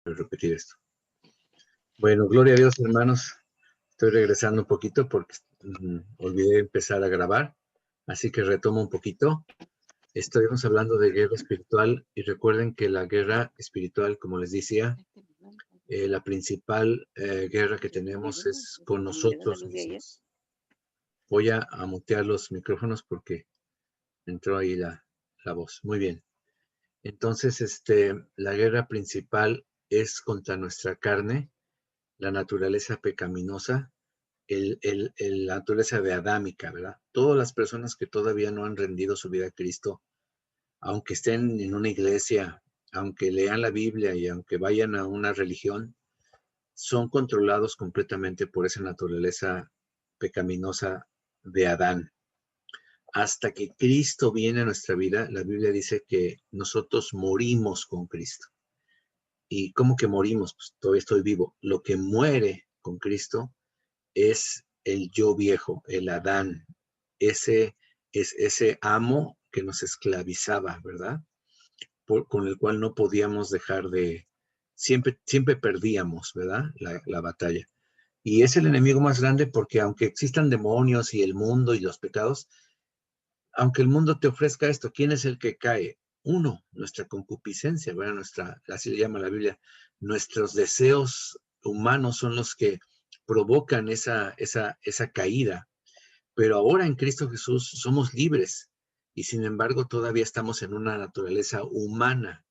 repetir esto. Bueno, gloria a Dios, hermanos. Estoy regresando un poquito porque olvidé empezar a grabar, así que retomo un poquito. Estuvimos hablando de guerra espiritual y recuerden que la guerra espiritual, como les decía, la principal guerra que tenemos es con nosotros mismos. Voy a mutear los micrófonos porque entró ahí la voz. Muy bien. Entonces, la guerra principal es contra nuestra carne, la naturaleza pecaminosa, la naturaleza de adámica, ¿verdad? Todas las personas que todavía no han rendido su vida a Cristo, aunque estén en una iglesia, aunque lean la Biblia y aunque vayan a una religión, son controlados completamente por esa naturaleza pecaminosa de Adán. Hasta que Cristo viene a nuestra vida, la Biblia dice que nosotros morimos con Cristo. ¿Y cómo que morimos? Pues todavía estoy vivo. Lo que muere con Cristo es el yo viejo, el Adán, ese amo que nos esclavizaba, ¿verdad? Con el cual no podíamos dejar de, siempre perdíamos, ¿verdad? La batalla. Y es el enemigo más grande porque aunque existan demonios y el mundo y los pecados, aunque el mundo te ofrezca esto, ¿quién es el que cae? Uno, nuestra concupiscencia, ¿verdad? Así le llama la Biblia, nuestros deseos humanos son los que provocan esa caída. Pero ahora en Cristo Jesús somos libres y sin embargo todavía estamos en una naturaleza humana.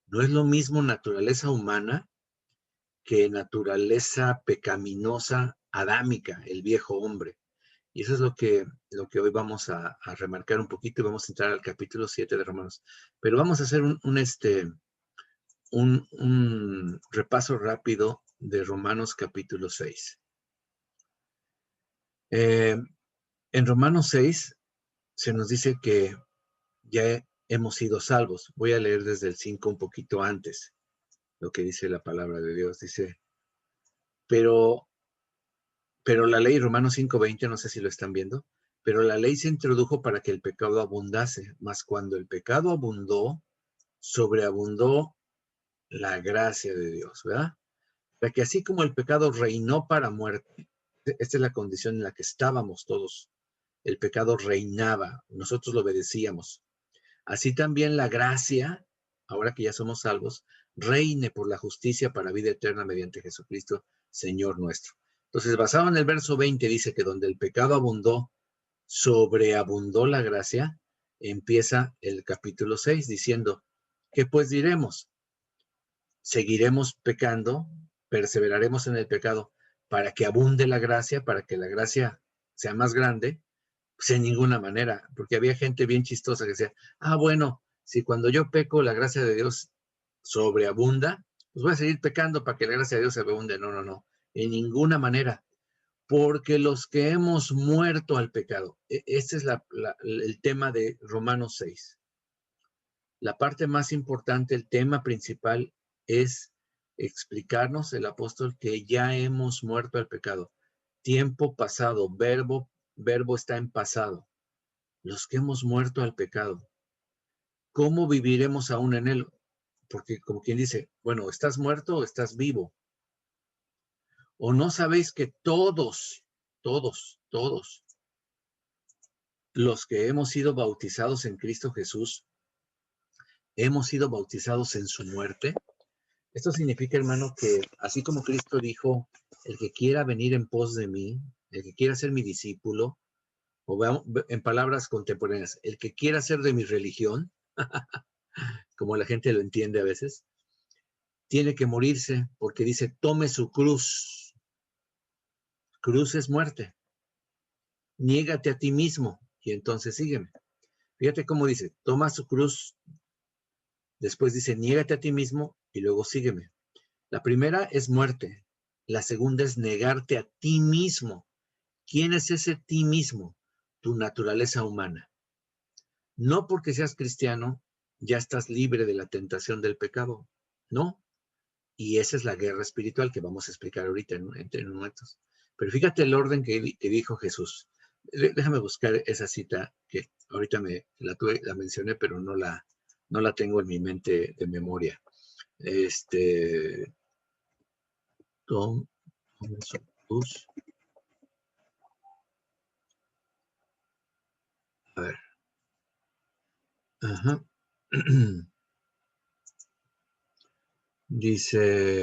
No es lo mismo naturaleza humana que naturaleza pecaminosa adámica, el viejo hombre. Y eso es lo que hoy vamos a remarcar un poquito y vamos a entrar al capítulo 7 de Romanos. Pero vamos a hacer un repaso rápido de Romanos capítulo 6. En Romanos 6 se nos dice que ya hemos sido salvos. Voy a leer desde el 5 un poquito antes lo que dice la palabra de Dios. Dice, pero la ley, Romanos 5:20, no sé si lo están viendo, pero la ley se introdujo para que el pecado abundase, mas cuando el pecado abundó, sobreabundó la gracia de Dios, ¿verdad? Para que así como el pecado reinó para muerte, esta es la condición en la que estábamos todos, el pecado reinaba, nosotros lo obedecíamos. Así también la gracia, ahora que ya somos salvos, reine por la justicia para vida eterna mediante Jesucristo, Señor nuestro. Entonces, basado en el verso 20, dice que donde el pecado abundó, sobreabundó la gracia, empieza el capítulo 6 diciendo, ¿qué pues diremos? ¿Seguiremos pecando? ¿Perseveraremos en el pecado para que abunde la gracia, para que la gracia sea más grande? Pues en ninguna manera, porque había gente bien chistosa que decía, bueno, si cuando yo peco la gracia de Dios sobreabunda, pues voy a seguir pecando para que la gracia de Dios se abunde. No, no, no, en ninguna manera, porque los que hemos muerto al pecado, este es el tema de Romanos 6. La parte más importante, el tema principal es explicarnos el apóstol que ya hemos muerto al pecado. Tiempo pasado, verbo está en pasado. Los que hemos muerto al pecado, ¿cómo viviremos aún en él? Porque como quien dice, bueno, ¿estás muerto o estás vivo? ¿O no sabéis que todos los que hemos sido bautizados en Cristo Jesús, hemos sido bautizados en su muerte? Esto significa, hermano, que así como Cristo dijo, el que quiera venir en pos de mí, el que quiera ser mi discípulo, o veamos, en palabras contemporáneas, el que quiera ser de mi religión, como la gente lo entiende a veces, tiene que morirse porque dice, tome su cruz. Cruz es muerte. Niégate a ti mismo y entonces sígueme. Fíjate cómo dice, toma su cruz, después dice, niégate a ti mismo y luego sígueme. La primera es muerte. La segunda es negarte a ti mismo. ¿Quién es ese ti mismo? Tu naturaleza humana. No porque seas cristiano, ya estás libre de la tentación del pecado. No. Y esa es la guerra espiritual que vamos a explicar ahorita en momentos. Pero fíjate el orden que dijo Jesús. Déjame buscar esa cita que ahorita la mencioné, pero no la tengo en mi mente de memoria. Tome su cruz. A ver. Ajá. Dice,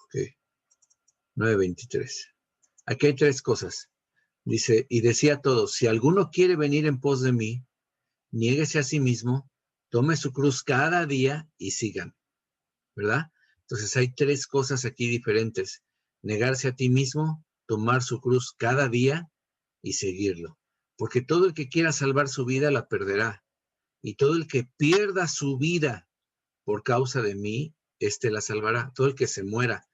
ok, 9:23. Aquí hay tres cosas. Dice, y decía a todos, si alguno quiere venir en pos de mí, niéguese a sí mismo, tome su cruz cada día y sigan, ¿verdad? Entonces hay tres cosas aquí diferentes. Negarse a ti mismo, tomar su cruz cada día y seguirlo. Porque todo el que quiera salvar su vida la perderá. Y todo el que pierda su vida por causa de mí, éste la salvará. Todo el que se muera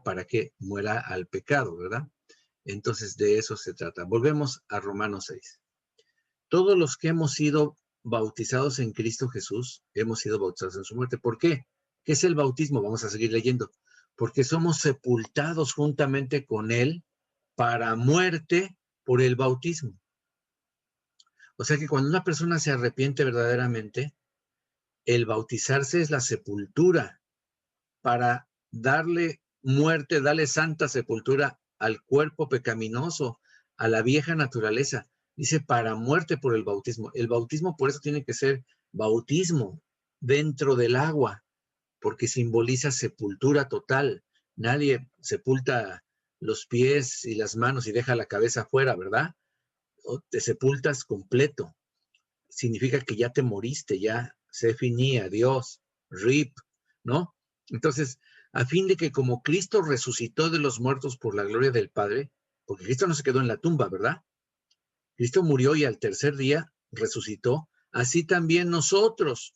para que muera al pecado, ¿verdad? Entonces de eso se trata. Volvemos a Romanos 6. Todos los que hemos sido bautizados en Cristo Jesús, hemos sido bautizados en su muerte. ¿Por qué? ¿Qué es el bautismo? Vamos a seguir leyendo. Porque somos sepultados juntamente con Él para muerte por el bautismo. O sea que cuando una persona se arrepiente verdaderamente, el bautizarse es la sepultura para darle muerte, darle santa sepultura al cuerpo pecaminoso, a la vieja naturaleza. Dice para muerte por el bautismo. El bautismo por eso tiene que ser bautismo dentro del agua, porque simboliza sepultura total. Nadie sepulta los pies y las manos y deja la cabeza afuera, ¿verdad? O te sepultas completo. Significa que ya te moriste, ya se finía, Dios, RIP, ¿no? Entonces, a fin de que como Cristo resucitó de los muertos por la gloria del Padre, porque Cristo no se quedó en la tumba, ¿verdad? Cristo murió y al tercer día resucitó, así también nosotros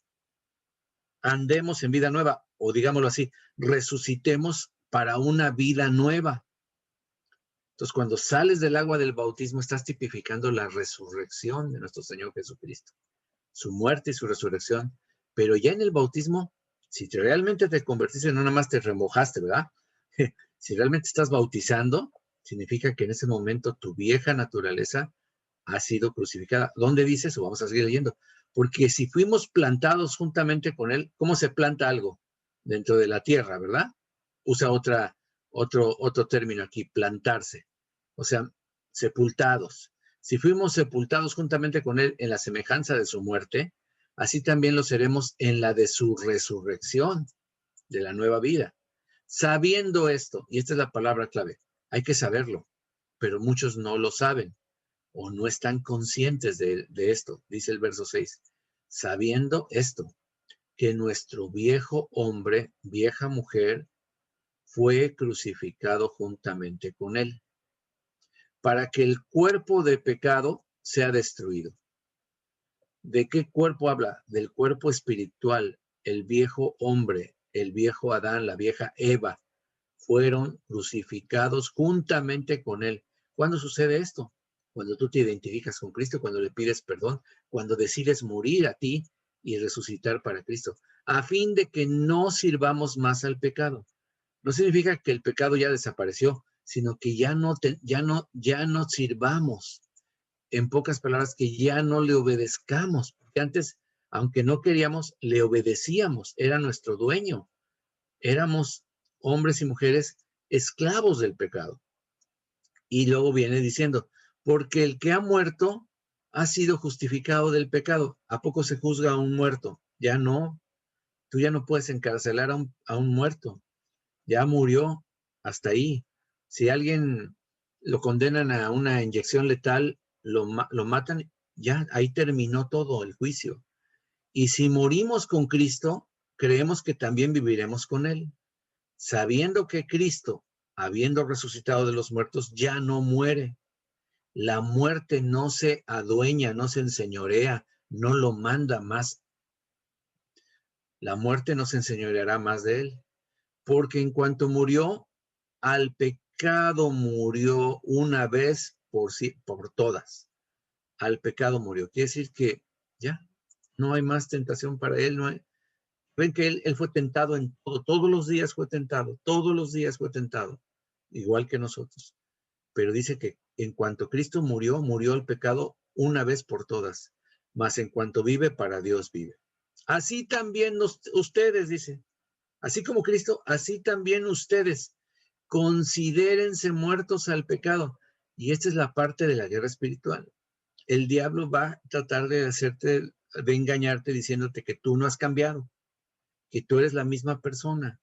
andemos en vida nueva, o digámoslo así, resucitemos para una vida nueva. Entonces, cuando sales del agua del bautismo, estás tipificando la resurrección de nuestro Señor Jesucristo, su muerte y su resurrección. Pero ya en el bautismo, si realmente te convertiste, no nada más te remojaste, ¿verdad? Si realmente estás bautizando, significa que en ese momento tu vieja naturaleza ha sido crucificada. ¿Dónde dice eso? Vamos a seguir leyendo. Porque si fuimos plantados juntamente con Él, ¿cómo se planta algo? Dentro de la tierra, ¿verdad? Usa otro término aquí, plantarse. O sea, sepultados. Si fuimos sepultados juntamente con Él en la semejanza de su muerte, así también lo seremos en la de su resurrección, de la nueva vida. Sabiendo esto, y esta es la palabra clave, hay que saberlo, pero muchos no lo saben o no están conscientes de esto, dice el verso 6. Sabiendo esto, que nuestro viejo hombre, vieja mujer, fue crucificado juntamente con él, para que el cuerpo de pecado sea destruido. ¿De qué cuerpo habla? Del cuerpo espiritual. El viejo hombre, el viejo Adán, la vieja Eva, fueron crucificados juntamente con él. ¿Cuándo sucede esto? Cuando tú te identificas con Cristo, cuando le pides perdón, cuando decides morir a ti y resucitar para Cristo, a fin de que no sirvamos más al pecado. No significa que el pecado ya desapareció, sino que ya no sirvamos. En pocas palabras, que ya no le obedezcamos. Porque antes, aunque no queríamos, le obedecíamos. Era nuestro dueño. Éramos hombres y mujeres esclavos del pecado. Y luego viene diciendo, porque el que ha muerto ha sido justificado del pecado. ¿A poco se juzga a un muerto? Ya no. Tú ya no puedes encarcelar a un muerto. Ya murió, hasta ahí. Si alguien lo condenan a una inyección letal, lo matan, ya ahí terminó todo el juicio. Y si morimos con Cristo, creemos que también viviremos con Él, sabiendo que Cristo, habiendo resucitado de los muertos, ya no muere. La muerte no se adueña, no se enseñorea, no lo manda más. La muerte no se enseñoreará más de Él. Porque en cuanto murió, al pecado murió una vez por todas. Al pecado murió. Quiere decir que ya no hay más tentación para él. No hay. Ven que él fue tentado en todo. Todos los días fue tentado. Todos los días fue tentado. Igual que nosotros. Pero dice que en cuanto Cristo murió, murió el pecado una vez por todas. mas en cuanto vive, para Dios vive. Así también ustedes, dice, así como Cristo, así también ustedes, considérense muertos al pecado. Y esta es la parte de la guerra espiritual. El diablo va a tratar de engañarte diciéndote que tú no has cambiado, que tú eres la misma persona,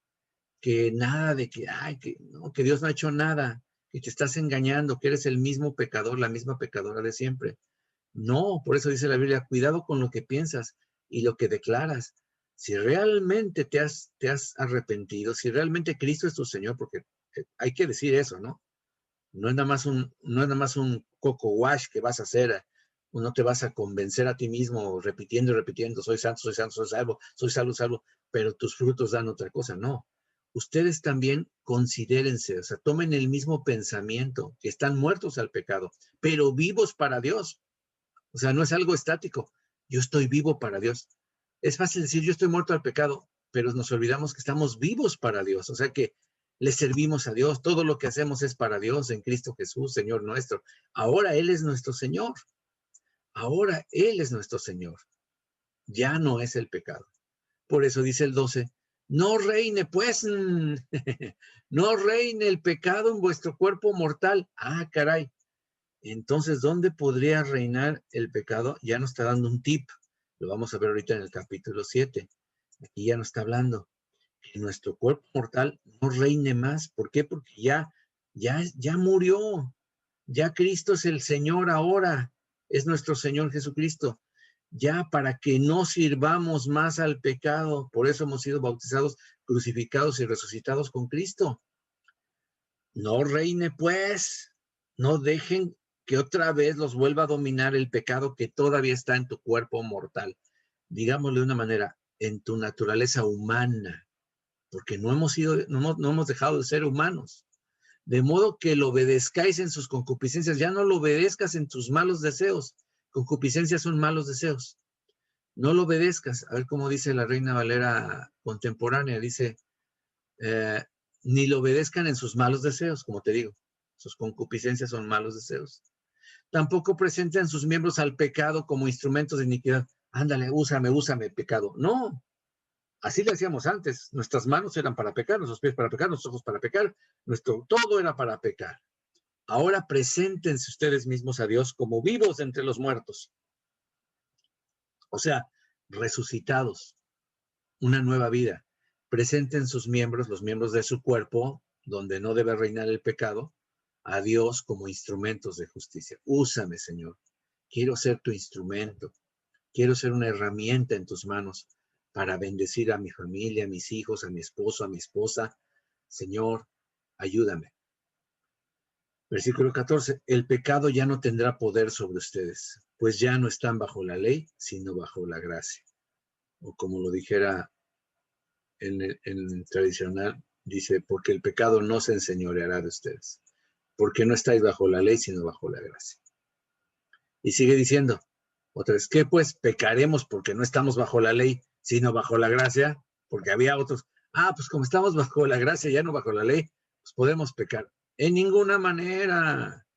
que nada de que, ay, que Dios no ha hecho nada, que te estás engañando, que eres el mismo pecador, la misma pecadora de siempre. No, por eso dice la Biblia, cuidado con lo que piensas y lo que declaras. Si realmente te has arrepentido, si realmente Cristo es tu Señor, porque hay que decir eso, ¿no? No es nada más un coco wash que vas a hacer, no te vas a convencer a ti mismo repitiendo y repitiendo, soy santo, soy santo, soy salvo, salvo, pero tus frutos dan otra cosa, no. Ustedes también considérense, o sea, tomen el mismo pensamiento, que están muertos al pecado, pero vivos para Dios. O sea, no es algo estático. Yo estoy vivo para Dios. Es fácil decir, yo estoy muerto al pecado, pero nos olvidamos que estamos vivos para Dios. O sea que le servimos a Dios. Todo lo que hacemos es para Dios en Cristo Jesús, Señor nuestro. Ahora Él es nuestro Señor. Ahora Él es nuestro Señor. Ya no es el pecado. Por eso dice el 12, no reine pues, no reine el pecado en vuestro cuerpo mortal. Ah, caray. Entonces, ¿dónde podría reinar el pecado? Ya nos está dando un tip. Lo vamos a ver ahorita en el capítulo 7. Aquí ya nos está hablando que nuestro cuerpo mortal no reine más. ¿Por qué? Porque ya murió. Ya Cristo es el Señor ahora. Es nuestro Señor Jesucristo. Ya para que no sirvamos más al pecado. Por eso hemos sido bautizados, crucificados y resucitados con Cristo. No reine pues. No dejen que otra vez los vuelva a dominar el pecado que todavía está en tu cuerpo mortal. Digámoslo de una manera, en tu naturaleza humana, porque no hemos dejado de ser humanos. De modo que lo obedezcáis en sus concupiscencias, ya no lo obedezcas en tus malos deseos. Concupiscencias son malos deseos. No lo obedezcas. A ver cómo dice la Reina Valera contemporánea, dice, ni lo obedezcan en sus malos deseos, como te digo. Sus concupiscencias son malos deseos. Tampoco presenten sus miembros al pecado como instrumentos de iniquidad. Ándale, úsame, pecado. No, así lo hacíamos antes. Nuestras manos eran para pecar, nuestros pies para pecar, nuestros ojos para pecar, todo era para pecar. Ahora preséntense ustedes mismos a Dios como vivos entre los muertos. O sea, resucitados, una nueva vida. Presenten sus miembros, los miembros de su cuerpo, donde no debe reinar el pecado, a Dios como instrumentos de justicia. Úsame, Señor. Quiero ser tu instrumento. Quiero ser una herramienta en tus manos para bendecir a mi familia, a mis hijos, a mi esposo, a mi esposa. Señor, ayúdame. Versículo 14. El pecado ya no tendrá poder sobre ustedes, pues ya no están bajo la ley, sino bajo la gracia. O como lo dijera en el tradicional, dice, porque el pecado no se enseñoreará de ustedes, porque no estáis bajo la ley, sino bajo la gracia. Y sigue diciendo, otra vez, ¿qué pues? Pecaremos porque no estamos bajo la ley, sino bajo la gracia, porque había otros, pues como estamos bajo la gracia, ya no bajo la ley, pues podemos pecar. En ninguna manera.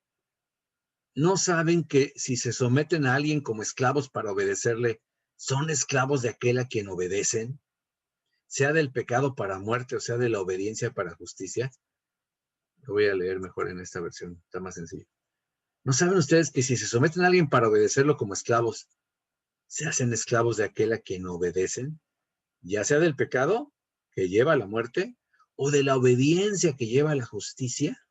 ¿No saben que si se someten a alguien como esclavos para obedecerle, son esclavos de aquel a quien obedecen? Sea del pecado para muerte o sea de la obediencia para justicia. Lo voy a leer mejor en esta versión, está más sencillo. ¿No saben ustedes que si se someten a alguien para obedecerlo como esclavos, se hacen esclavos de aquel a quien obedecen? Ya sea del pecado que lleva a la muerte o de la obediencia que lleva a la justicia.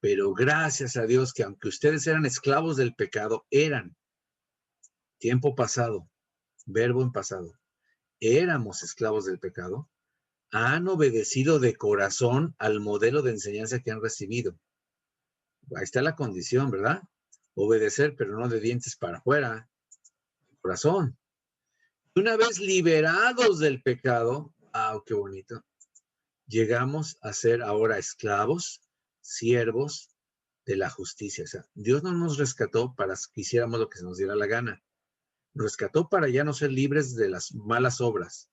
Pero gracias a Dios que aunque ustedes eran esclavos del pecado, tiempo pasado, verbo en pasado, éramos esclavos del pecado, han obedecido de corazón al modelo de enseñanza que han recibido. Ahí está la condición, ¿verdad? Obedecer, pero no de dientes para afuera, corazón. Una vez liberados del pecado, qué bonito, llegamos a ser ahora esclavos, siervos de la justicia. O sea, Dios no nos rescató para que hiciéramos lo que se nos diera la gana. Nos rescató para ya no ser libres de las malas obras,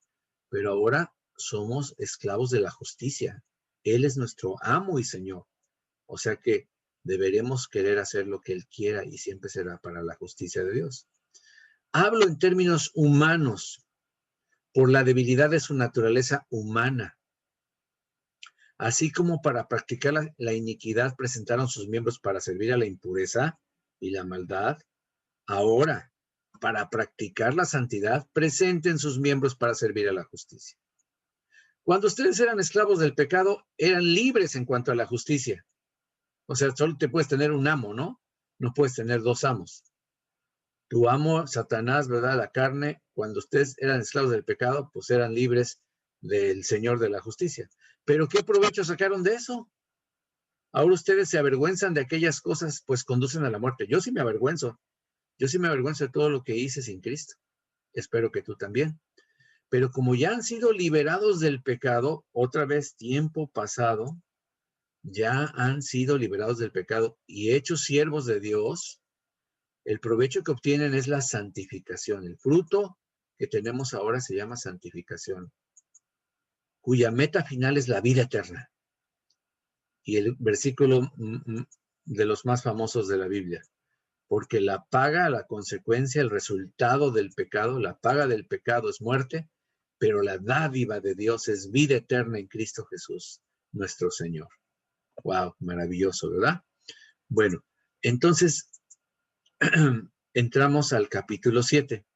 pero ahora somos esclavos de la justicia. Él es nuestro amo y Señor. O sea que deberemos querer hacer lo que Él quiera y siempre será para la justicia de Dios. Hablo en términos humanos, por la debilidad de su naturaleza humana. Así como para practicar la iniquidad presentaron sus miembros para servir a la impureza y la maldad, ahora, para practicar la santidad, presenten sus miembros para servir a la justicia. Cuando ustedes eran esclavos del pecado, eran libres en cuanto a la justicia. O sea, solo te puedes tener un amo, ¿no? No puedes tener dos amos. Tu amo, Satanás, ¿verdad? La carne, cuando ustedes eran esclavos del pecado, pues eran libres del Señor de la justicia. Pero ¿qué provecho sacaron de eso? Ahora ustedes se avergüenzan de aquellas cosas, pues conducen a la muerte. Yo sí me avergüenzo. Yo sí me avergüenzo de todo lo que hice sin Cristo. Espero que tú también. Pero como ya han sido liberados del pecado, otra vez tiempo pasado, ya han sido liberados del pecado y hechos siervos de Dios, el provecho que obtienen es la santificación. El fruto que tenemos ahora se llama santificación, cuya meta final es la vida eterna. Y el versículo de los más famosos de la Biblia. Porque la paga, la consecuencia, el resultado del pecado, la paga del pecado es muerte, pero la dádiva de Dios es vida eterna en Cristo Jesús, nuestro Señor. Wow, maravilloso, ¿verdad? Bueno, entonces entramos al capítulo 7.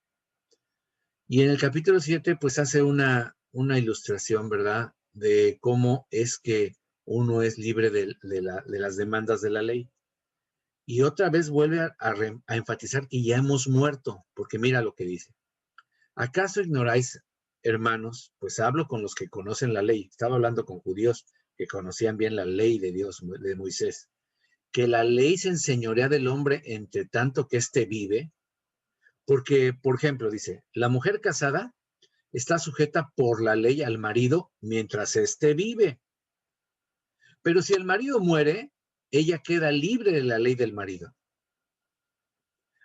Y en el capítulo 7, pues hace una ilustración, ¿verdad? De cómo es que uno es libre de las demandas de la ley. Y otra vez vuelve a enfatizar que ya hemos muerto, porque mira lo que dice. ¿Acaso ignoráis, hermanos? Pues hablo con los que conocen la ley. Estaba hablando con judíos que conocían bien la ley de Dios, de Moisés. Que la ley se enseñorea del hombre entre tanto que éste vive. Porque, por ejemplo, dice, la mujer casada está sujeta por la ley al marido mientras éste vive. Pero si el marido muere, ella queda libre de la ley del marido.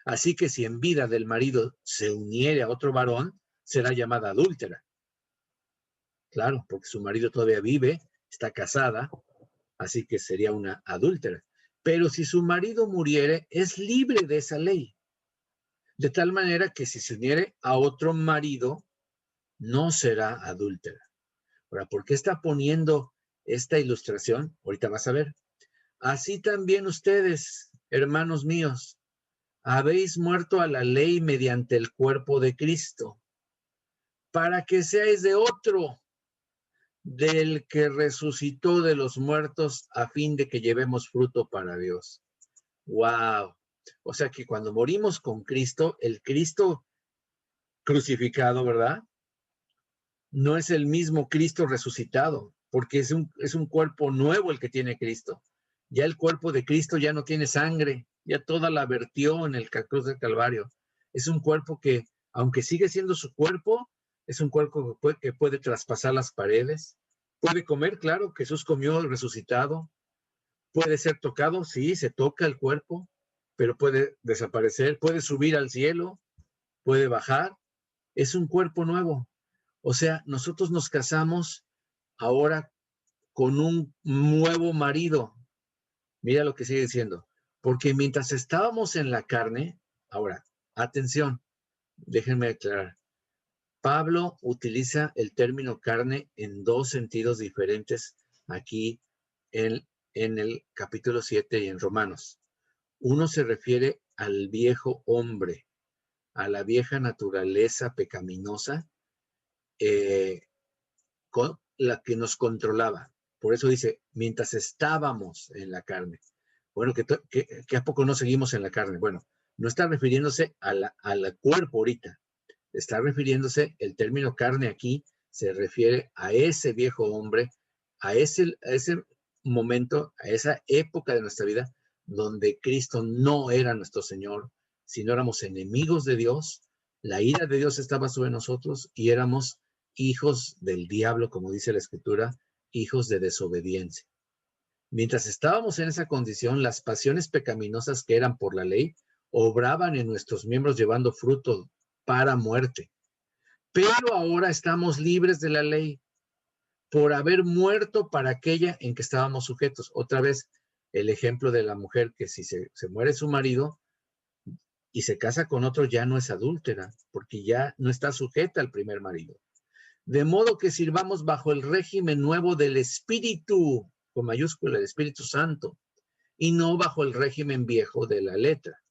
Así que si en vida del marido se uniere a otro varón, será llamada adúltera. Claro, porque su marido todavía vive, está casada, así que sería una adúltera. Pero si su marido muriere, es libre de esa ley. De tal manera que si se uniere a otro marido, no será adúltera. Ahora, ¿por qué está poniendo esta ilustración? Ahorita vas a ver. Así también ustedes, hermanos míos, habéis muerto a la ley mediante el cuerpo de Cristo, para que seáis de otro, del que resucitó de los muertos, a fin de que llevemos fruto para Dios. ¡Wow! O sea que cuando morimos con Cristo, el Cristo crucificado, ¿verdad? No es el mismo Cristo resucitado, porque es un cuerpo nuevo el que tiene Cristo. Ya el cuerpo de Cristo ya no tiene sangre, ya toda la vertió en el cruz del Calvario. Es un cuerpo que, aunque sigue siendo su cuerpo, es un cuerpo que puede traspasar las paredes, puede comer, claro, Jesús comió resucitado, puede ser tocado, sí, se toca el cuerpo, pero puede desaparecer, puede subir al cielo, puede bajar, es un cuerpo nuevo. O sea, nosotros nos casamos ahora con un nuevo marido. Mira lo que sigue diciendo. Porque mientras estábamos en la carne, ahora, atención, déjenme aclarar. Pablo utiliza el término carne en dos sentidos diferentes aquí en el capítulo 7 y en Romanos. Uno se refiere al viejo hombre, a la vieja naturaleza pecaminosa, con la que nos controlaba. Por eso dice, mientras estábamos en la carne. Bueno, que a poco no seguimos en la carne. Bueno, no está refiriéndose al cuerpo ahorita. Está refiriéndose, el término carne aquí se refiere a ese viejo hombre, a ese momento, a esa época de nuestra vida donde Cristo no era nuestro Señor, sino éramos enemigos de Dios, la ira de Dios estaba sobre nosotros y éramos hijos del diablo, como dice la Escritura, hijos de desobediencia. Mientras estábamos en esa condición, las pasiones pecaminosas que eran por la ley obraban en nuestros miembros llevando fruto para muerte. Pero ahora estamos libres de la ley por haber muerto para aquella en que estábamos sujetos. Otra vez, el ejemplo de la mujer que si se muere su marido, y se casa con otro, ya no es adúltera, porque ya no está sujeta al primer marido. De modo que sirvamos bajo el régimen nuevo del Espíritu, con mayúscula, el Espíritu Santo, y no bajo el régimen viejo de la letra.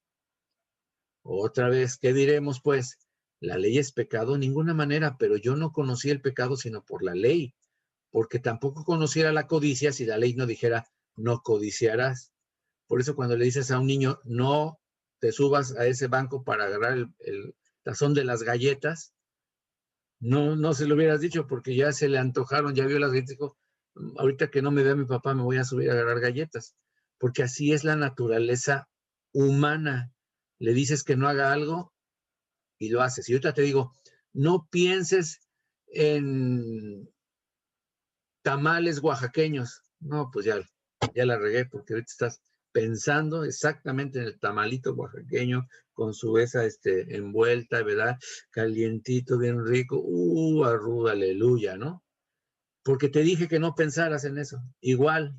Otra vez, ¿qué diremos pues? ¿La ley es pecado? De ninguna manera, pero yo no conocí el pecado sino por la ley, porque tampoco conociera la codicia si la ley no dijera, no codiciarás. Por eso cuando le dices a un niño, no te subas a ese banco para agarrar el tazón de las galletas, no se lo hubieras dicho porque ya se le antojaron, ya vio las galletas y dijo, ahorita que no me vea mi papá me voy a subir a agarrar galletas, porque así es la naturaleza humana. Le dices que no haga algo y lo haces. Y ahorita te digo, no pienses en tamales oaxaqueños. No, pues ya la regué porque ahorita estás pensando exactamente en el tamalito oaxaqueño con su esa envuelta, ¿verdad? Calientito, bien rico. Arruga, aleluya, ¿no? Porque te dije que no pensaras en eso. Igual,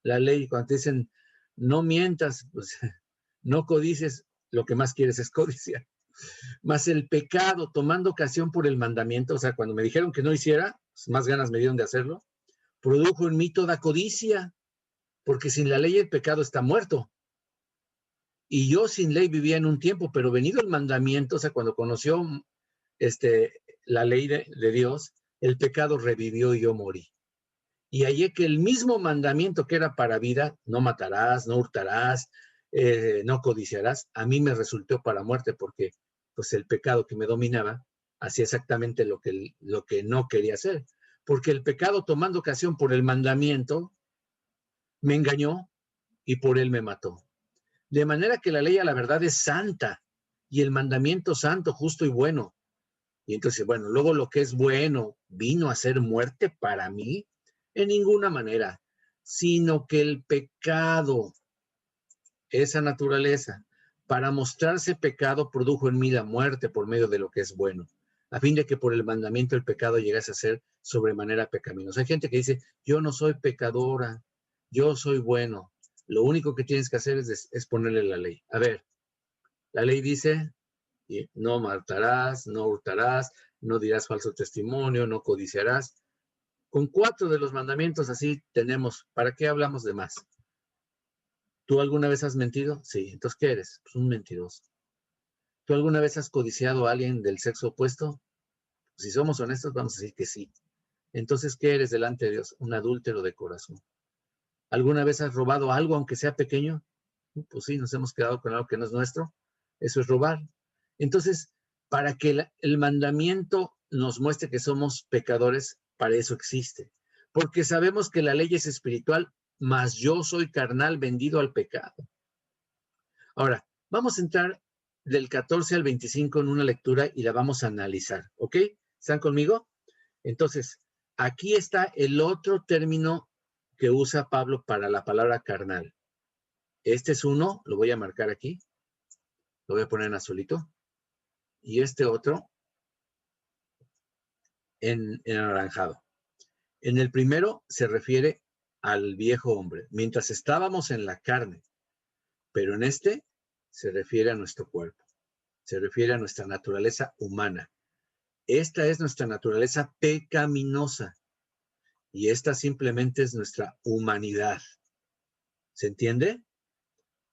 la ley, cuando te dicen no mientas, pues no codices, lo que más quieres es codiciar. Más el pecado, tomando ocasión por el mandamiento, o sea, cuando me dijeron que no hiciera, pues más ganas me dieron de hacerlo, produjo en mí toda codicia, porque sin la ley el pecado está muerto. Y yo sin ley vivía en un tiempo, pero venido el mandamiento, o sea, cuando conoció la ley de Dios, el pecado revivió y yo morí. Y hallé que el mismo mandamiento que era para vida, no matarás, no hurtarás, no codiciarás, a mí me resultó para muerte, porque pues el pecado que me dominaba hacía exactamente lo que no quería hacer. Porque el pecado, tomando ocasión por el mandamiento, me engañó y por él me mató. De manera que la ley a la verdad es santa y el mandamiento santo, justo y bueno. Y entonces, bueno, luego lo que es bueno vino a ser muerte para mí, en ninguna manera, sino que el pecado, esa naturaleza, para mostrarse pecado, produjo en mí la muerte por medio de lo que es bueno, a fin de que por el mandamiento el pecado llegase a ser sobremanera pecaminoso. Hay gente que dice, yo no soy pecadora, yo soy bueno. Lo único que tienes que hacer es ponerle la ley. A ver, la ley dice, no matarás, no hurtarás, no dirás falso testimonio, no codiciarás. Con 4 de los mandamientos así tenemos, ¿para qué hablamos de más? ¿Tú alguna vez has mentido? Sí, entonces ¿qué eres? Pues un mentiroso. ¿Tú alguna vez has codiciado a alguien del sexo opuesto? Pues si somos honestos, vamos a decir que sí. Entonces, ¿qué eres delante de Dios? Un adúltero de corazón. ¿Alguna vez has robado algo, aunque sea pequeño? Pues sí, nos hemos quedado con algo que no es nuestro. Eso es robar. Entonces, para que el mandamiento nos muestre que somos pecadores, para eso existe. Porque sabemos que la ley es espiritual, mas yo soy carnal vendido al pecado. Ahora, vamos a entrar del 14 al 25 en una lectura y la vamos a analizar, ¿ok? ¿Están conmigo? Entonces, aquí está el otro término que usa Pablo para la palabra carnal. Este es uno, lo voy a marcar aquí, lo voy a poner en azulito, y este otro en anaranjado. En el primero se refiere al viejo hombre, mientras estábamos en la carne, pero en este se refiere a nuestro cuerpo, se refiere a nuestra naturaleza humana. Esta es nuestra naturaleza pecaminosa y esta simplemente es nuestra humanidad. ¿Se entiende?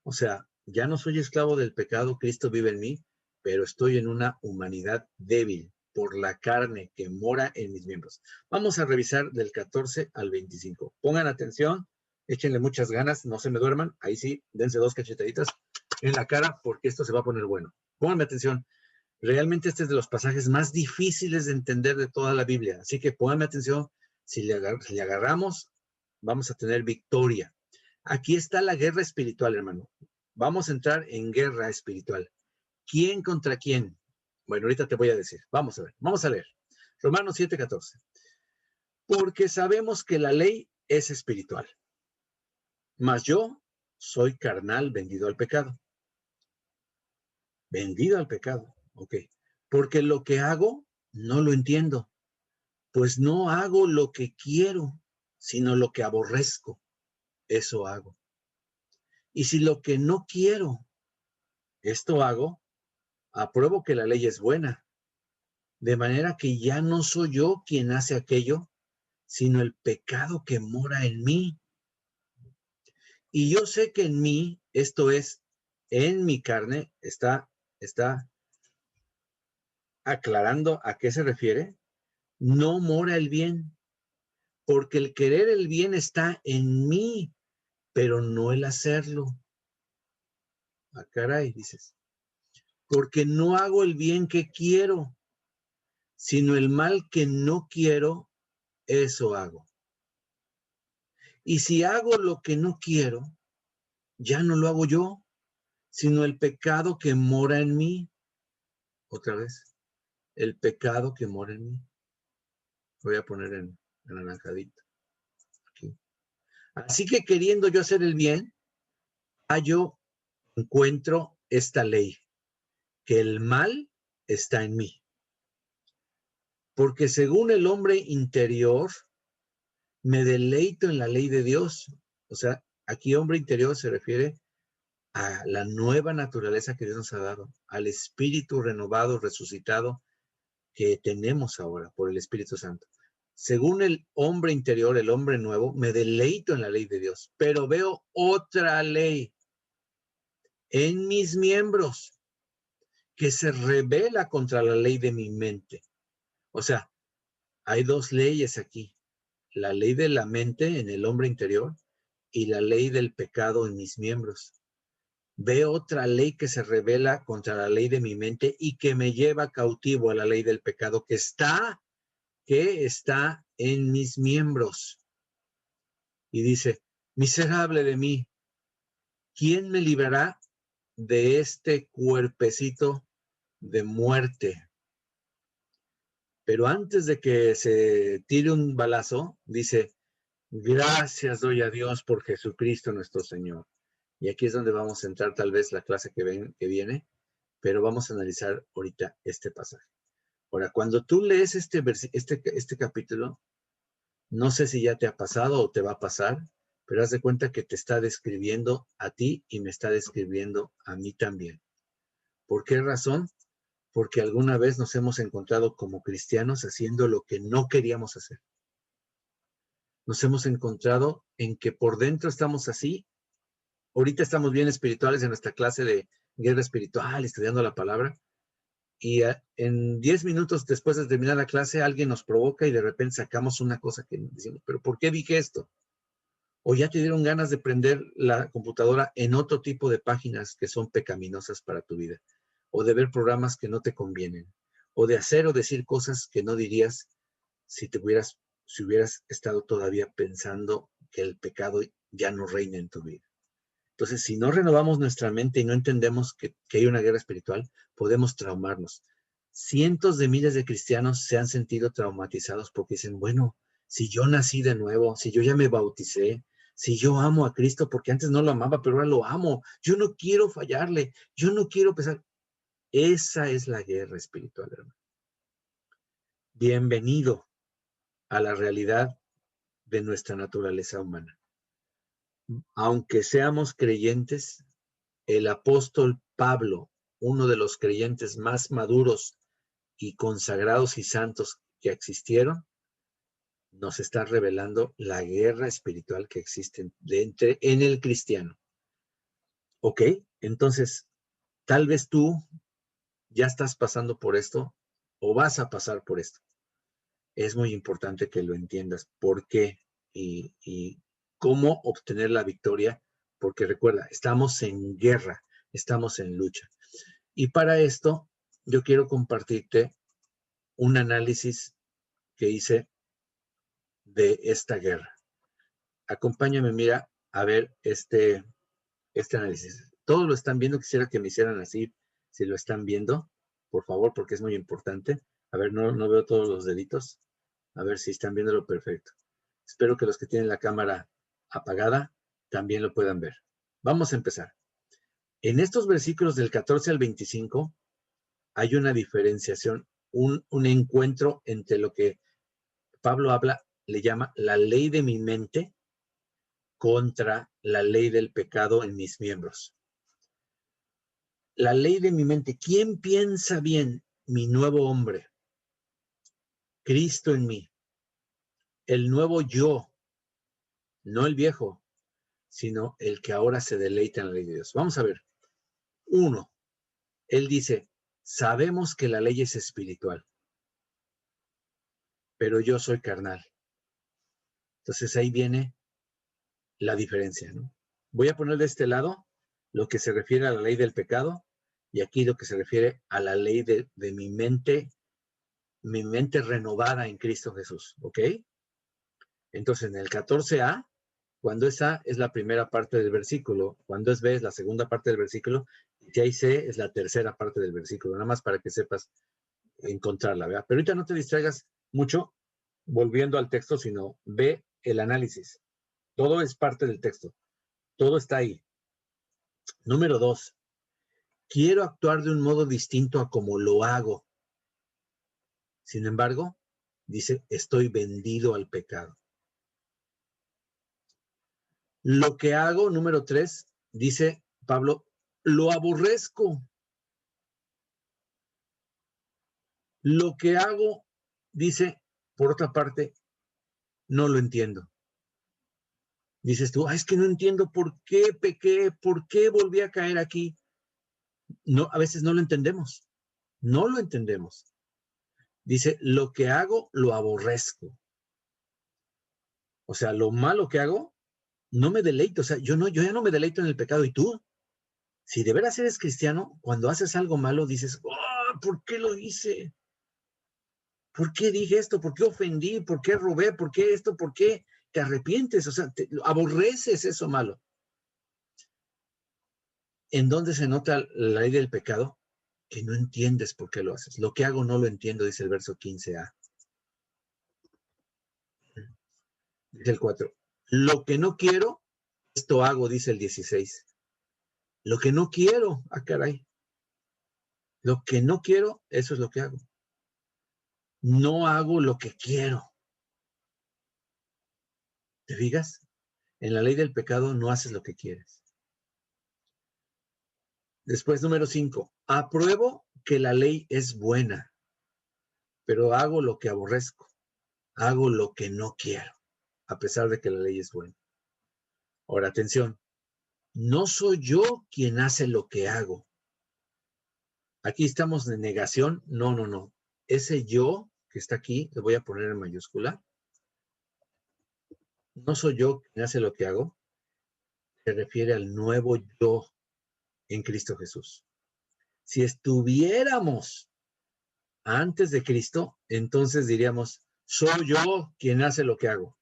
O sea, ya no soy esclavo del pecado, Cristo vive en mí, pero estoy en una humanidad débil por la carne que mora en mis miembros. Vamos a revisar del 14 al 25. Pongan atención, échenle muchas ganas, no se me duerman. Ahí sí, dense 2 cachetaditas en la cara porque esto se va a poner bueno. Pónganme atención. Realmente este es de los pasajes más difíciles de entender de toda la Biblia. Así que pónganme atención. Si le agarramos, vamos a tener victoria. Aquí está la guerra espiritual, hermano. Vamos a entrar en guerra espiritual. ¿Quién contra quién? Bueno, ahorita te voy a decir. Vamos a ver, vamos a leer. Romanos 7:14. Porque sabemos que la ley es espiritual, mas yo soy carnal vendido al pecado. Vendido al pecado, ok. Porque lo que hago no lo entiendo, pues no hago lo que quiero, sino lo que aborrezco. Eso hago. Y si lo que no quiero, esto hago, apruebo que la ley es buena, de manera que ya no soy yo quien hace aquello, sino el pecado que mora en mí. Y yo sé que en mí, esto es, en mi carne, está aclarando a qué se refiere, no mora el bien, porque el querer el bien está en mí, pero no el hacerlo. Ah, caray, dices, porque no hago el bien que quiero, sino el mal que no quiero, eso hago. Y si hago lo que no quiero, ya no lo hago yo, sino el pecado que mora en mí. Otra vez, el pecado que mora en mí. Voy a poner en anaranjadito. Aquí. Así que queriendo yo hacer el bien, yo encuentro esta ley, que el mal está en mí. Porque según el hombre interior, me deleito en la ley de Dios. O sea, aquí hombre interior se refiere a la nueva naturaleza que Dios nos ha dado, al espíritu renovado, resucitado que tenemos ahora por el Espíritu Santo. Según el hombre interior, el hombre nuevo, me deleito en la ley de Dios, pero veo otra ley en mis miembros que se rebela contra la ley de mi mente. O sea, hay dos leyes aquí, la ley de la mente en el hombre interior y la ley del pecado en mis miembros. Veo otra ley que se rebela contra la ley de mi mente y que me lleva cautivo a la ley del pecado que está en mis miembros. Y dice, miserable de mí, ¿quién me librará de este cuerpecito de muerte? Pero antes de que se tire un balazo, dice, gracias doy a Dios por Jesucristo nuestro Señor. Y aquí es donde vamos a entrar tal vez la clase que viene, pero vamos a analizar ahorita este pasaje. Ahora, cuando tú lees este capítulo, no sé si ya te ha pasado o te va a pasar, pero haz de cuenta que te está describiendo a ti y me está describiendo a mí también. ¿Por qué razón? Porque alguna vez nos hemos encontrado como cristianos haciendo lo que no queríamos hacer. Nos hemos encontrado en que por dentro estamos así. Ahorita estamos bien espirituales en nuestra clase de guerra espiritual, estudiando la palabra. Y en 10 minutos después de terminar la clase, alguien nos provoca y de repente sacamos una cosa que decimos, ¿pero por qué dije esto? O ya te dieron ganas de prender la computadora en otro tipo de páginas que son pecaminosas para tu vida, o de ver programas que no te convienen, o de hacer o decir cosas que no dirías si hubieras estado todavía pensando que el pecado ya no reina en tu vida. Entonces, si no renovamos nuestra mente y no entendemos que hay una guerra espiritual, podemos traumarnos. Cientos de miles de cristianos se han sentido traumatizados porque dicen, bueno, si yo nací de nuevo, si yo ya me bauticé, si yo amo a Cristo, porque antes no lo amaba, pero ahora lo amo, yo no quiero fallarle, yo no quiero pesar. Esa es la guerra espiritual, hermano. Bienvenido a la realidad de nuestra naturaleza humana. Aunque seamos creyentes, el apóstol Pablo, uno de los creyentes más maduros y consagrados y santos que existieron, nos está revelando la guerra espiritual que existe en el cristiano. ¿Ok? Entonces, tal vez tú ya estás pasando por esto o vas a pasar por esto. Es muy importante que lo entiendas por qué y cómo obtener la victoria, porque recuerda, estamos en guerra, estamos en lucha. Y para esto, yo quiero compartirte un análisis que hice de esta guerra. Acompáñame, mira, a ver este análisis. Todos lo están viendo, quisiera que me hicieran así, si lo están viendo, por favor, porque es muy importante. A ver, no veo todos los deditos. A ver si están viéndolo perfecto. Espero que los que tienen la cámara apagada también lo puedan ver. Vamos a empezar. En estos versículos del 14 al 25 hay una diferenciación, un encuentro entre lo que Pablo le llama la ley de mi mente contra la ley del pecado en mis miembros. La ley de mi mente. ¿Quién piensa bien? Mi nuevo hombre. Cristo en mí. El nuevo yo. No el viejo, sino el que ahora se deleita en la ley de Dios. Vamos a ver. 1. Él dice, sabemos que la ley es espiritual, pero yo soy carnal. Entonces ahí viene la diferencia, ¿no? Voy a poner de este lado lo que se refiere a la ley del pecado y aquí lo que se refiere a la ley de mi mente renovada en Cristo Jesús, ¿ok? Entonces en el 14a, cuando es A es la primera parte del versículo, cuando es B es la segunda parte del versículo, y si hay C es la tercera parte del versículo, nada más para que sepas encontrarla, ¿verdad? Pero ahorita no te distraigas mucho volviendo al texto, sino ve el análisis. Todo es parte del texto, todo está ahí. Número 2, quiero actuar de un modo distinto a como lo hago. Sin embargo, dice, estoy vendido al pecado. Lo que hago, número 3, dice Pablo, lo aborrezco. Lo que hago, dice, por otra parte, no lo entiendo. Dices tú, es que no entiendo por qué pequé, por qué volví a caer aquí. No, a veces no lo entendemos. No lo entendemos. Dice, lo que hago, lo aborrezco. O sea, lo malo que hago, no me deleito. O sea, yo ya no me deleito en el pecado. ¿Y tú? Si de veras eres cristiano, cuando haces algo malo, dices, ¿por qué lo hice? ¿Por qué dije esto? ¿Por qué ofendí? ¿Por qué robé? ¿Por qué esto? ¿Por qué te arrepientes? O sea, aborreces eso malo. ¿En dónde se nota la ley del pecado? Que no entiendes por qué lo haces. Lo que hago no lo entiendo, dice el verso 15a. Dice el 4. Lo que no quiero, esto hago, dice el 16. Lo que no quiero, caray. Lo que no quiero, eso es lo que hago. No hago lo que quiero. ¿Te fijas? En la ley del pecado no haces lo que quieres. Después, número 5. Apruebo que la ley es buena, pero hago lo que aborrezco. Hago lo que no quiero, a pesar de que la ley es buena. Ahora, atención. No soy yo quien hace lo que hago. Aquí estamos en negación. No, no, no. Ese yo que está aquí, lo voy a poner en mayúscula. No soy yo quien hace lo que hago. Se refiere al nuevo yo en Cristo Jesús. Si estuviéramos antes de Cristo, entonces diríamos, soy yo quien hace lo que hago.